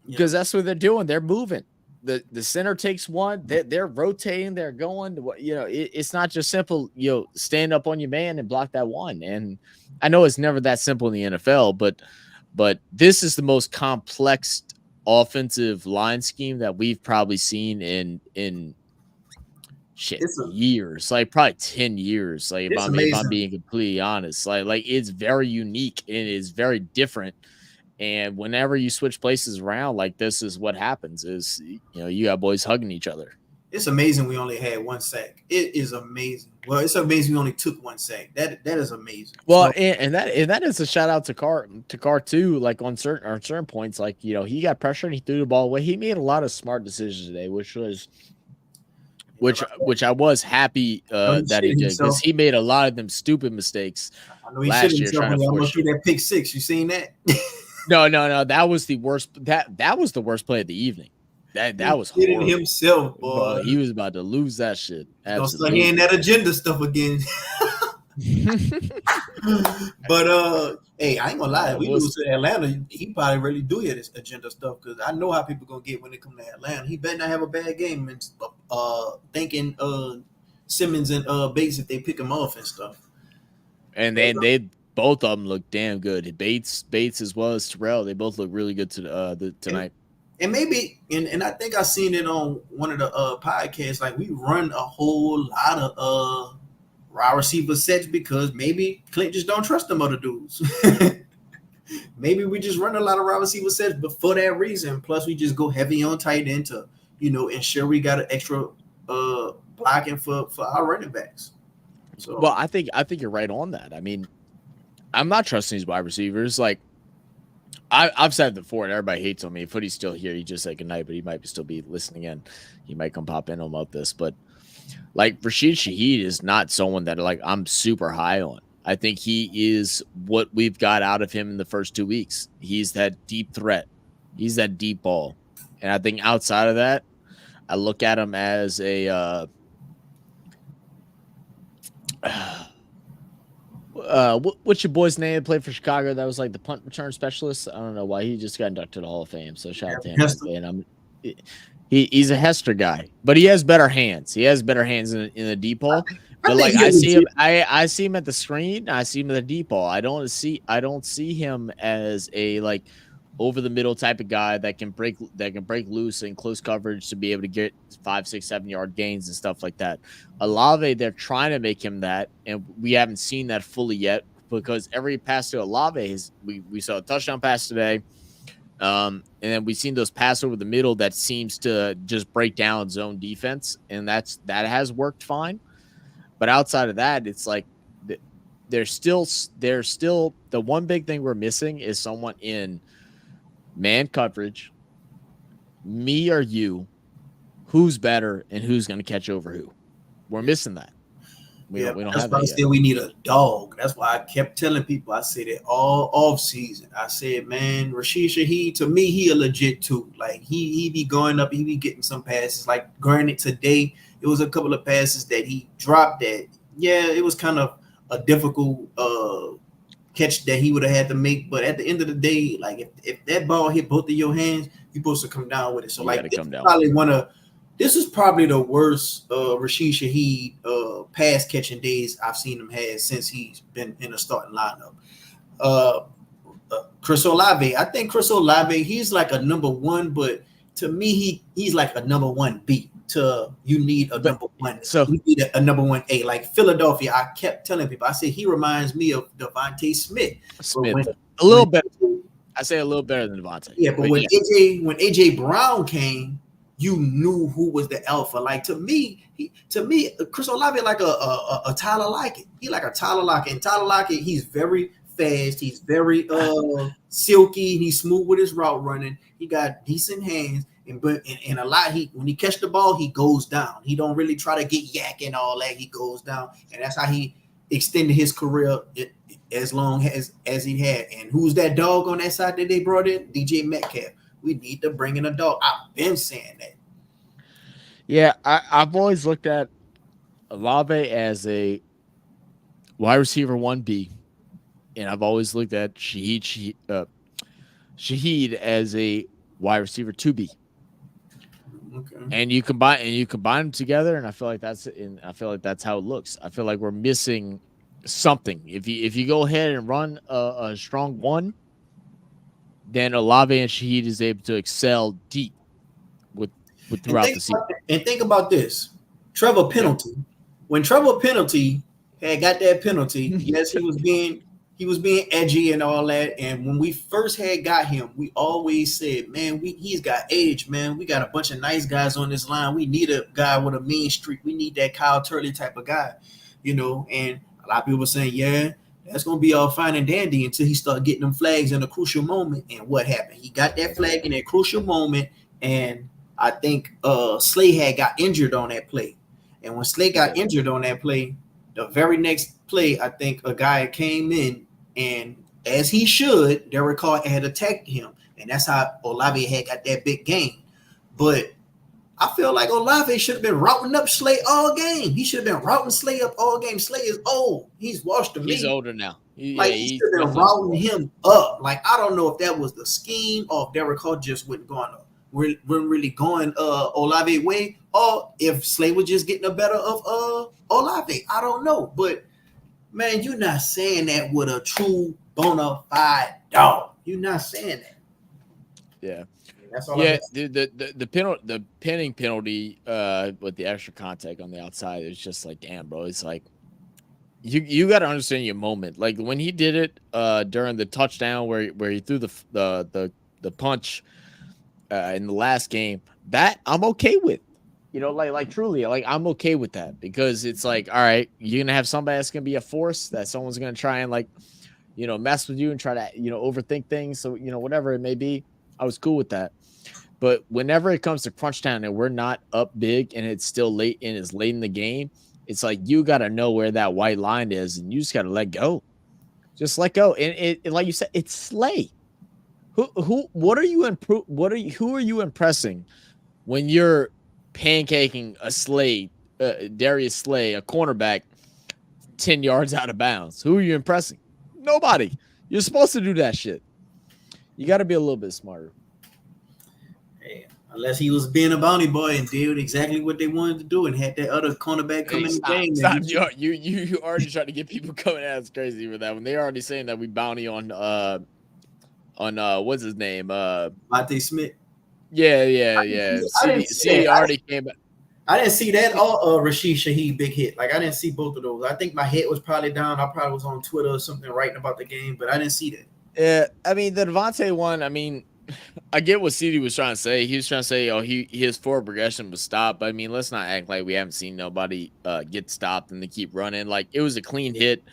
because that's what they're doing. They're moving. the center takes one, they're rotating, they're going. It's not just simple. Stand up on your man and block that one. And I know it's never that simple in the NFL, but this is the most complex offensive line scheme that we've probably seen in years, like probably 10 years. Like if I'm being completely honest, like it's very unique and it's very different. And whenever you switch places around, like this is what happens is, you got boys hugging each other. It's amazing we only had one sack. It is amazing. Well, it's amazing we only took one sack. That is amazing. Well, and that is a shout out to Carr too. Like on certain points, like he got pressure and he threw the ball away. He made a lot of smart decisions today, which I was happy that he did, because he made a lot of them stupid mistakes last year trying to force that pick six. You seen that? No. That was the worst. That was the worst play of the evening. That was horrible. Himself, boy. He was about to lose that shit. Absolutely. Hearing that agenda stuff again. But hey, I ain't gonna lie. If we lose to Atlanta, he probably really do this agenda stuff, because I know how people gonna get when they come to Atlanta. He better not have a bad game and thinking Simmons and Bates, if they pick him off and stuff. And they both of them look damn good. Bates as well as Terrell, they both look really good tonight. And maybe, and I think I seen it on one of the podcasts. Like, we run a whole lot of wide receiver sets because maybe Clint just don't trust them other dudes. Maybe we just run a lot of wide receiver sets, but for that reason. Plus, we just go heavy on tight end to, ensure we got an extra blocking for our running backs. So, well, I think you're right on that. I mean, I'm not trusting these wide receivers. Like, I've said it before, and everybody hates on me. Footy's still here. He just said goodnight, but he might still be listening in. He might come pop in about this, but like Rashid Shaheed is not someone that like I'm super high on. I think he is what we've got out of him in the first 2 weeks. He's that deep threat. He's that deep ball. And I think outside of that, I look at him as a what's your boy's name? Played for Chicago. That was like the punt return specialist. I don't know why he just got inducted to the Hall of Fame. So shout out to him. And he's a Hester guy, but he has better hands. He has better hands in the deep ball. But like I see him at the screen. I see him at the deep ball. I don't see him as a like over the middle type of guy that can break loose in close coverage to be able to get 5, 6, 7 yard gains and stuff like that. Olave, they're trying to make him that, and we haven't seen that fully yet, because every pass to Olave we saw a touchdown pass today. And then we've seen those pass over the middle that seems to just break down zone defense, and that has worked fine. But outside of that, it's like there's still the one big thing we're missing is someone in man coverage, me or you, who's better and who's going to catch over who. We're missing that. We don't have that yet. We need a dog. That's why I kept telling people. I said it all off season. I said, man, Rashid Shaheed, to me, he a legit too. Like he be going up, he be getting some passes. Like granted, today it was a couple of passes that he dropped that. Yeah, it was kind of a difficult catch that he would have had to make. But at the end of the day, like if that ball hit both of your hands, you're supposed to come down with it. So this is probably the worst Rashid Shaheed pass catching days I've seen him have since he's been in the starting lineup. Chris Olave, I think Chris Olave, he's like a number one, but to me, he's like a number 1B. You need a number one. So you need a number 1A. Like Philadelphia, I kept telling people, I said he reminds me of Devontae Smith. A little better. I say a little better than Devontae. Yeah, but when AJ Brown came, you knew who was the alpha. Like to me, Chris Olave like a Tyler Lockett. He like a Tyler Lockett. And Tyler Lockett, he's very fast. He's very silky. He's smooth with his route running. He got decent hands. And a lot, when he catch the ball, he goes down. He don't really try to get yak and all that. He goes down, and that's how he extended his career as long as he had. And who's that dog on that side that they brought in? DJ Metcalf. We need to bring in a dog. I've been saying that. Yeah, I've always looked at Olave as a wide receiver 1B, and I've always looked at Shaheed as a wide receiver 2B. Okay. and you combine them together, and I feel like that's how it looks. I feel like we're missing something. If you go ahead and run a strong one, then Olave and Shaheed is able to excel deep with throughout the season. And think about this. Trevor penalty. When Trevor penalty had got that penalty, yes, he was being edgy and all that. And when we first had got him, we always said, man, he's got age, man. We got a bunch of nice guys on this line. We need a guy with a mean streak. We need that Kyle Turley type of guy, you know. And a lot of people were saying, yeah, that's gonna be all fine and dandy until he started getting them flags in a crucial moment. And what happened? He got that flag in that crucial moment, and I think Slay had got injured on that play. And when Slay got injured on that play, the very next play, I think a guy came in, and as he should, Derek Carr had attacked him. And that's how Olave had got that big gain. But I feel like Olave should have been routing up Slay all game. He should have been routing Slay up all game. Slay is old. He's washed to me. He's older now. He should have been routing him up. Like, I don't know if that was the scheme or if Derek Carr just wasn't going up. We're really going Olave way, or if Slay was just getting the better of Olave. I don't know. But man, you're not saying that with a true bona fide dog. You're not saying that. Yeah. That's all. Yeah, the pinning penalty with the extra contact on the outside is just like, damn, bro. It's like you got to understand your moment. Like when he did it during the touchdown where he threw the punch in the last game, that I'm okay with. You know, like truly, like I'm okay with that, because it's like, all right, you're gonna have somebody that's gonna be a force, that someone's gonna try and like, you know, mess with you and try to, you know, overthink things. So, you know, whatever it may be, I was cool with that. But whenever it comes to crunch time and we're not up big and it's still late and it's late in the game, it's like you got to know where that white line is, and you just got to let go. Just let go. And like you said, it's Slay. Who are you impressing when you're pancaking a Slay, Darius Slay, a cornerback 10 yards out of bounds? Who are you impressing? Nobody. You're supposed to do that shit. You got to be a little bit smarter. Hey, unless he was being a bounty boy and did exactly what they wanted to do and had that other cornerback come in the game. Stop. You already trying to get people coming at us crazy with that one. They're already saying that we bounty on what's his name? Monte Smith. Yeah. CD already came back. I didn't see that or Rashid Shaheed big hit. Like, I didn't see both of those. I think my head was probably down. I probably was on Twitter or something writing about the game, but I didn't see that. Yeah, I mean the Devontae one. I mean, I get what CD was trying to say. He was trying to say, oh, his forward progression was stopped. But I mean, let's not act like we haven't seen nobody get stopped and they keep running. Like, it was a clean hit.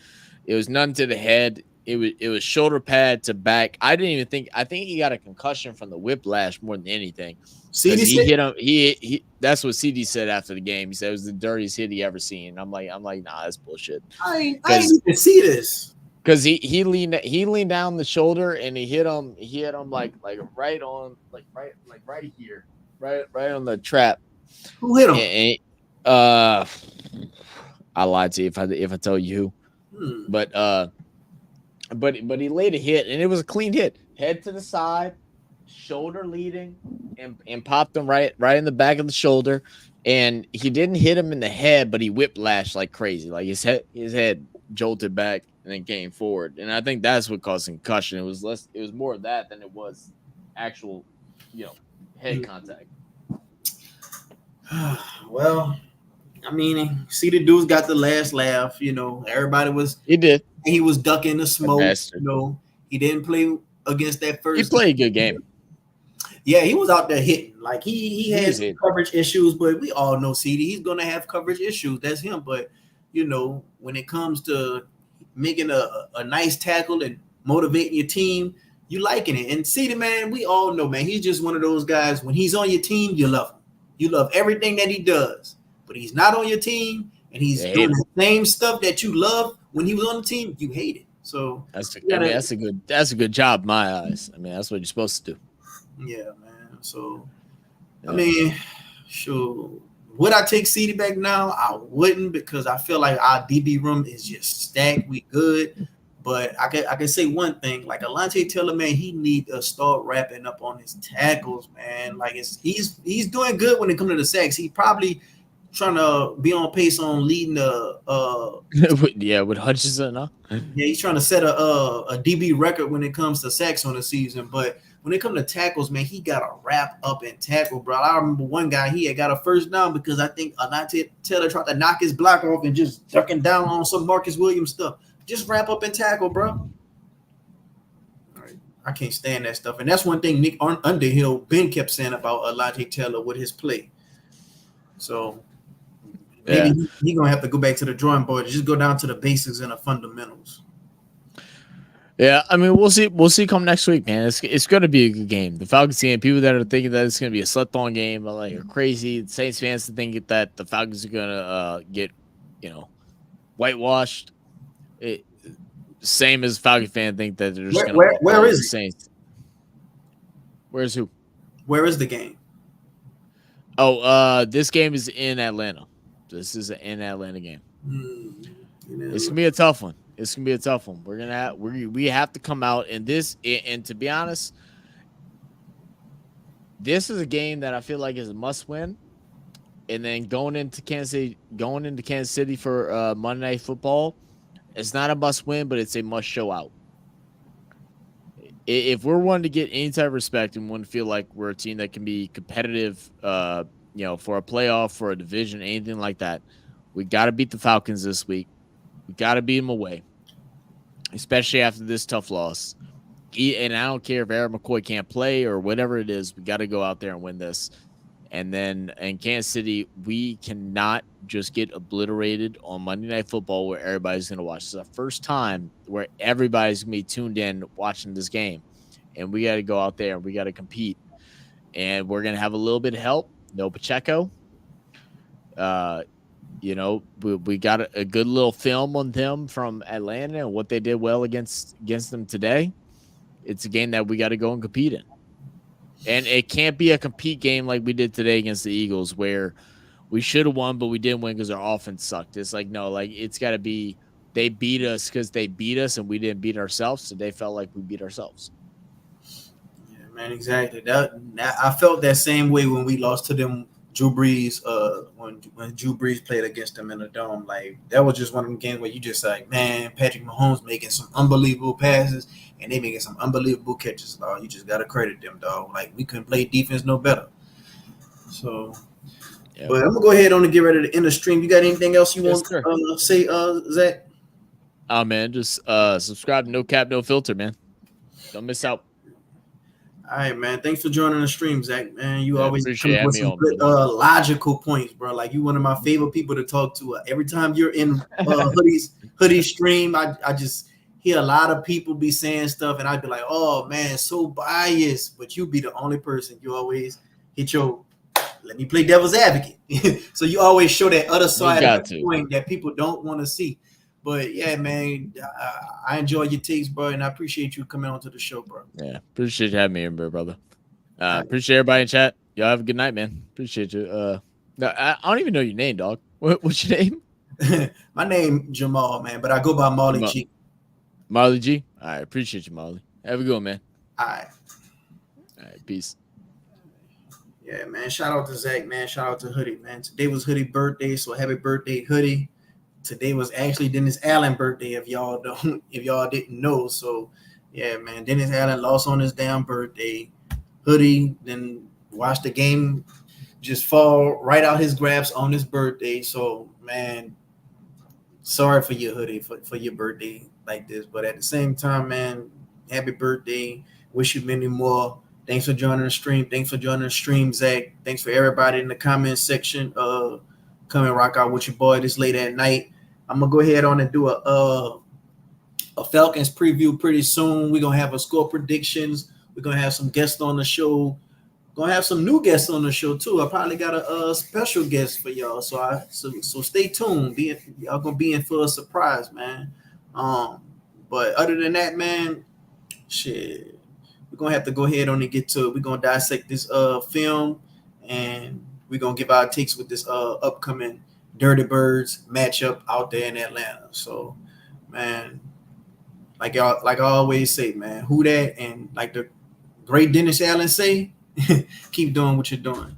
It was none to the head. It was shoulder pad to back. I think he got a concussion from the whiplash more than anything. CD he hit him. He that's what CD said after the game. He said it was the dirtiest hit he ever seen. I'm like, nah, that's bullshit. I didn't even see this. Because he leaned down the shoulder and he hit him like right here, right on the trap. Who hit him? And, I lied to you if I tell you who. But he laid a hit, and it was a clean hit. Head to the side, shoulder leading, and popped him right in the back of the shoulder. And he didn't hit him in the head, but he whiplashed like crazy. Like his head jolted back and then came forward. And I think that's what caused concussion. It was more of that than it was actual, head contact. Well, I mean, see, the dude's got the last laugh. Everybody was. He did. He was ducking the smoke. He didn't play against that first. He played a good game. Yeah, he was out there hitting. Like he had some coverage issues, but we all know CD. He's gonna have coverage issues. That's him. But when it comes to making a nice tackle and motivating your team, you liking it. And CD, man, we all know, man, he's just one of those guys. When he's on your team, you love him. You love everything that he does. But he's not on your team, and he's doing the same stuff that you love when he was on the team. You hate it. So that's a good job in my eyes. I mean, that's what you're supposed to do. Yeah, man. So I mean, sure. Would I take CD back now? I wouldn't, because I feel like our DB room is just stacked. We good. But I can say one thing, like Alontae Taylor, man, he need to start wrapping up on his tackles, man. Like he's doing good when it comes to the sacks. He probably trying to be on pace on leading the Yeah, with Hutchinson, huh? yeah, he's trying to set a DB record when it comes to sacks on the season. But when it comes to tackles, man, he got to wrap up and tackle, bro. I remember one guy, he had got a first down because I think Alontae Taylor tried to knock his block off and just ducking down on some Marcus Williams stuff. Just wrap up and tackle, bro. I can't stand that stuff. And that's one thing Nick Underhill Ben kept saying about Alontae Taylor with his play. So maybe he's going to have to go back to the drawing board. Just go down to the basics and the fundamentals. Yeah, I mean, we'll see. We'll see come next week, man. It's going to be a good game. The Falcons and people that are thinking that it's going to be a slept-on game are crazy. The Saints fans to think that the Falcons are going to get, whitewashed. Same as Falcon fan think that they're just going to. Where is the Saints? Where's who? Where is the game? Oh, this game is in Atlanta. This is an in Atlanta game. It's gonna be a tough one. It's gonna be a tough one. We have to come out and to be honest, this is a game that I feel like is a must win. And then going into Kansas City for Monday Night Football, it's not a must win, but it's a must show out. If we're wanting to get any type of respect and want to feel like we're a team that can be competitive, for a playoff, for a division, anything like that, we got to beat the Falcons this week. We got to beat them away, especially after this tough loss. And I don't care if Eric McCoy can't play or whatever it is. We got to go out there and win this. And then in Kansas City, we cannot just get obliterated on Monday Night Football where everybody's going to watch. It's the first time where everybody's going to be tuned in watching this game. And we got to go out there and we got to compete. And we're going to have a little bit of help. No Pacheco. We got a good little film on them from Atlanta and what they did well against them today. It's a game that we got to go and compete in. And it can't be a compete game like we did today against the Eagles where we should have won, but we didn't win because our offense sucked. It's it's got to be they beat us because they beat us and we didn't beat ourselves, so they felt like we beat ourselves. Yeah, man, exactly. I felt that same way when we lost to them, Drew Brees, when Drew Brees played against them in the Dome. Like, that was just one of them games where you just like, man, Patrick Mahomes making some unbelievable passes and they making some unbelievable catches, dog. You just got to credit them, dog. Like, we couldn't play defense no better. So, yeah. But I'm going to go ahead on and get ready to end the stream. You got anything else you want to say, Zach? Oh, man, just subscribe to No Cap, No Filter, man. Don't miss out. All right, man. Thanks for joining the stream, Zach. Man, you always come appreciate with me some on, good, logical points, bro. Like, you one of my favorite people to talk to. Every time you're in hoodie stream, I just hear a lot of people be saying stuff, and I'd be like, oh man, so biased. But you be the only person. You always hit your let me play devil's advocate. So you always show that other side of the point that people don't want to see. But yeah, man, I enjoy your takes, bro, and I appreciate you coming on to the show, bro. Yeah, appreciate you having me here, brother. Appreciate everybody in chat. Y'all have a good night, man. Appreciate you. No, I don't even know your name, dog. What's your name? My name Jamal, man, but I go by Marley G. Marley G. All right, appreciate you, Marley. Have a good one, man. All right, peace. Yeah, man. Shout out to Zach, man. Shout out to Hoodie, man. Today was Hoodie birthday, so happy birthday, Hoodie. Today was actually Dennis Allen birthday, if y'all didn't know. So yeah, man, Dennis Allen lost on his damn birthday. Hoodie then watched the game just fall right out his grasp on his birthday. So man, sorry for your Hoodie for your birthday like this. But at the same time, man, happy birthday. Wish you many more. Thanks for joining the stream. Thanks for joining the stream, Zach. Thanks for everybody in the comment section. Come and rock out with your boy this late at night. I'm gonna go ahead on and do a Falcons preview pretty soon. We're gonna have a score predictions. We're gonna have some guests on the show. Gonna have some new guests on the show too. I probably got a special guest for y'all. So stay tuned. Y'all gonna be in for a surprise, man. But other than that, man, shit. We're gonna have to go ahead on and get to it. We're gonna dissect this film and we're gonna give our takes with this upcoming Dirty Birds matchup out there in Atlanta. So man, like I always say, man, who that, and like the great Dennis Allen say, keep doing what you're doing.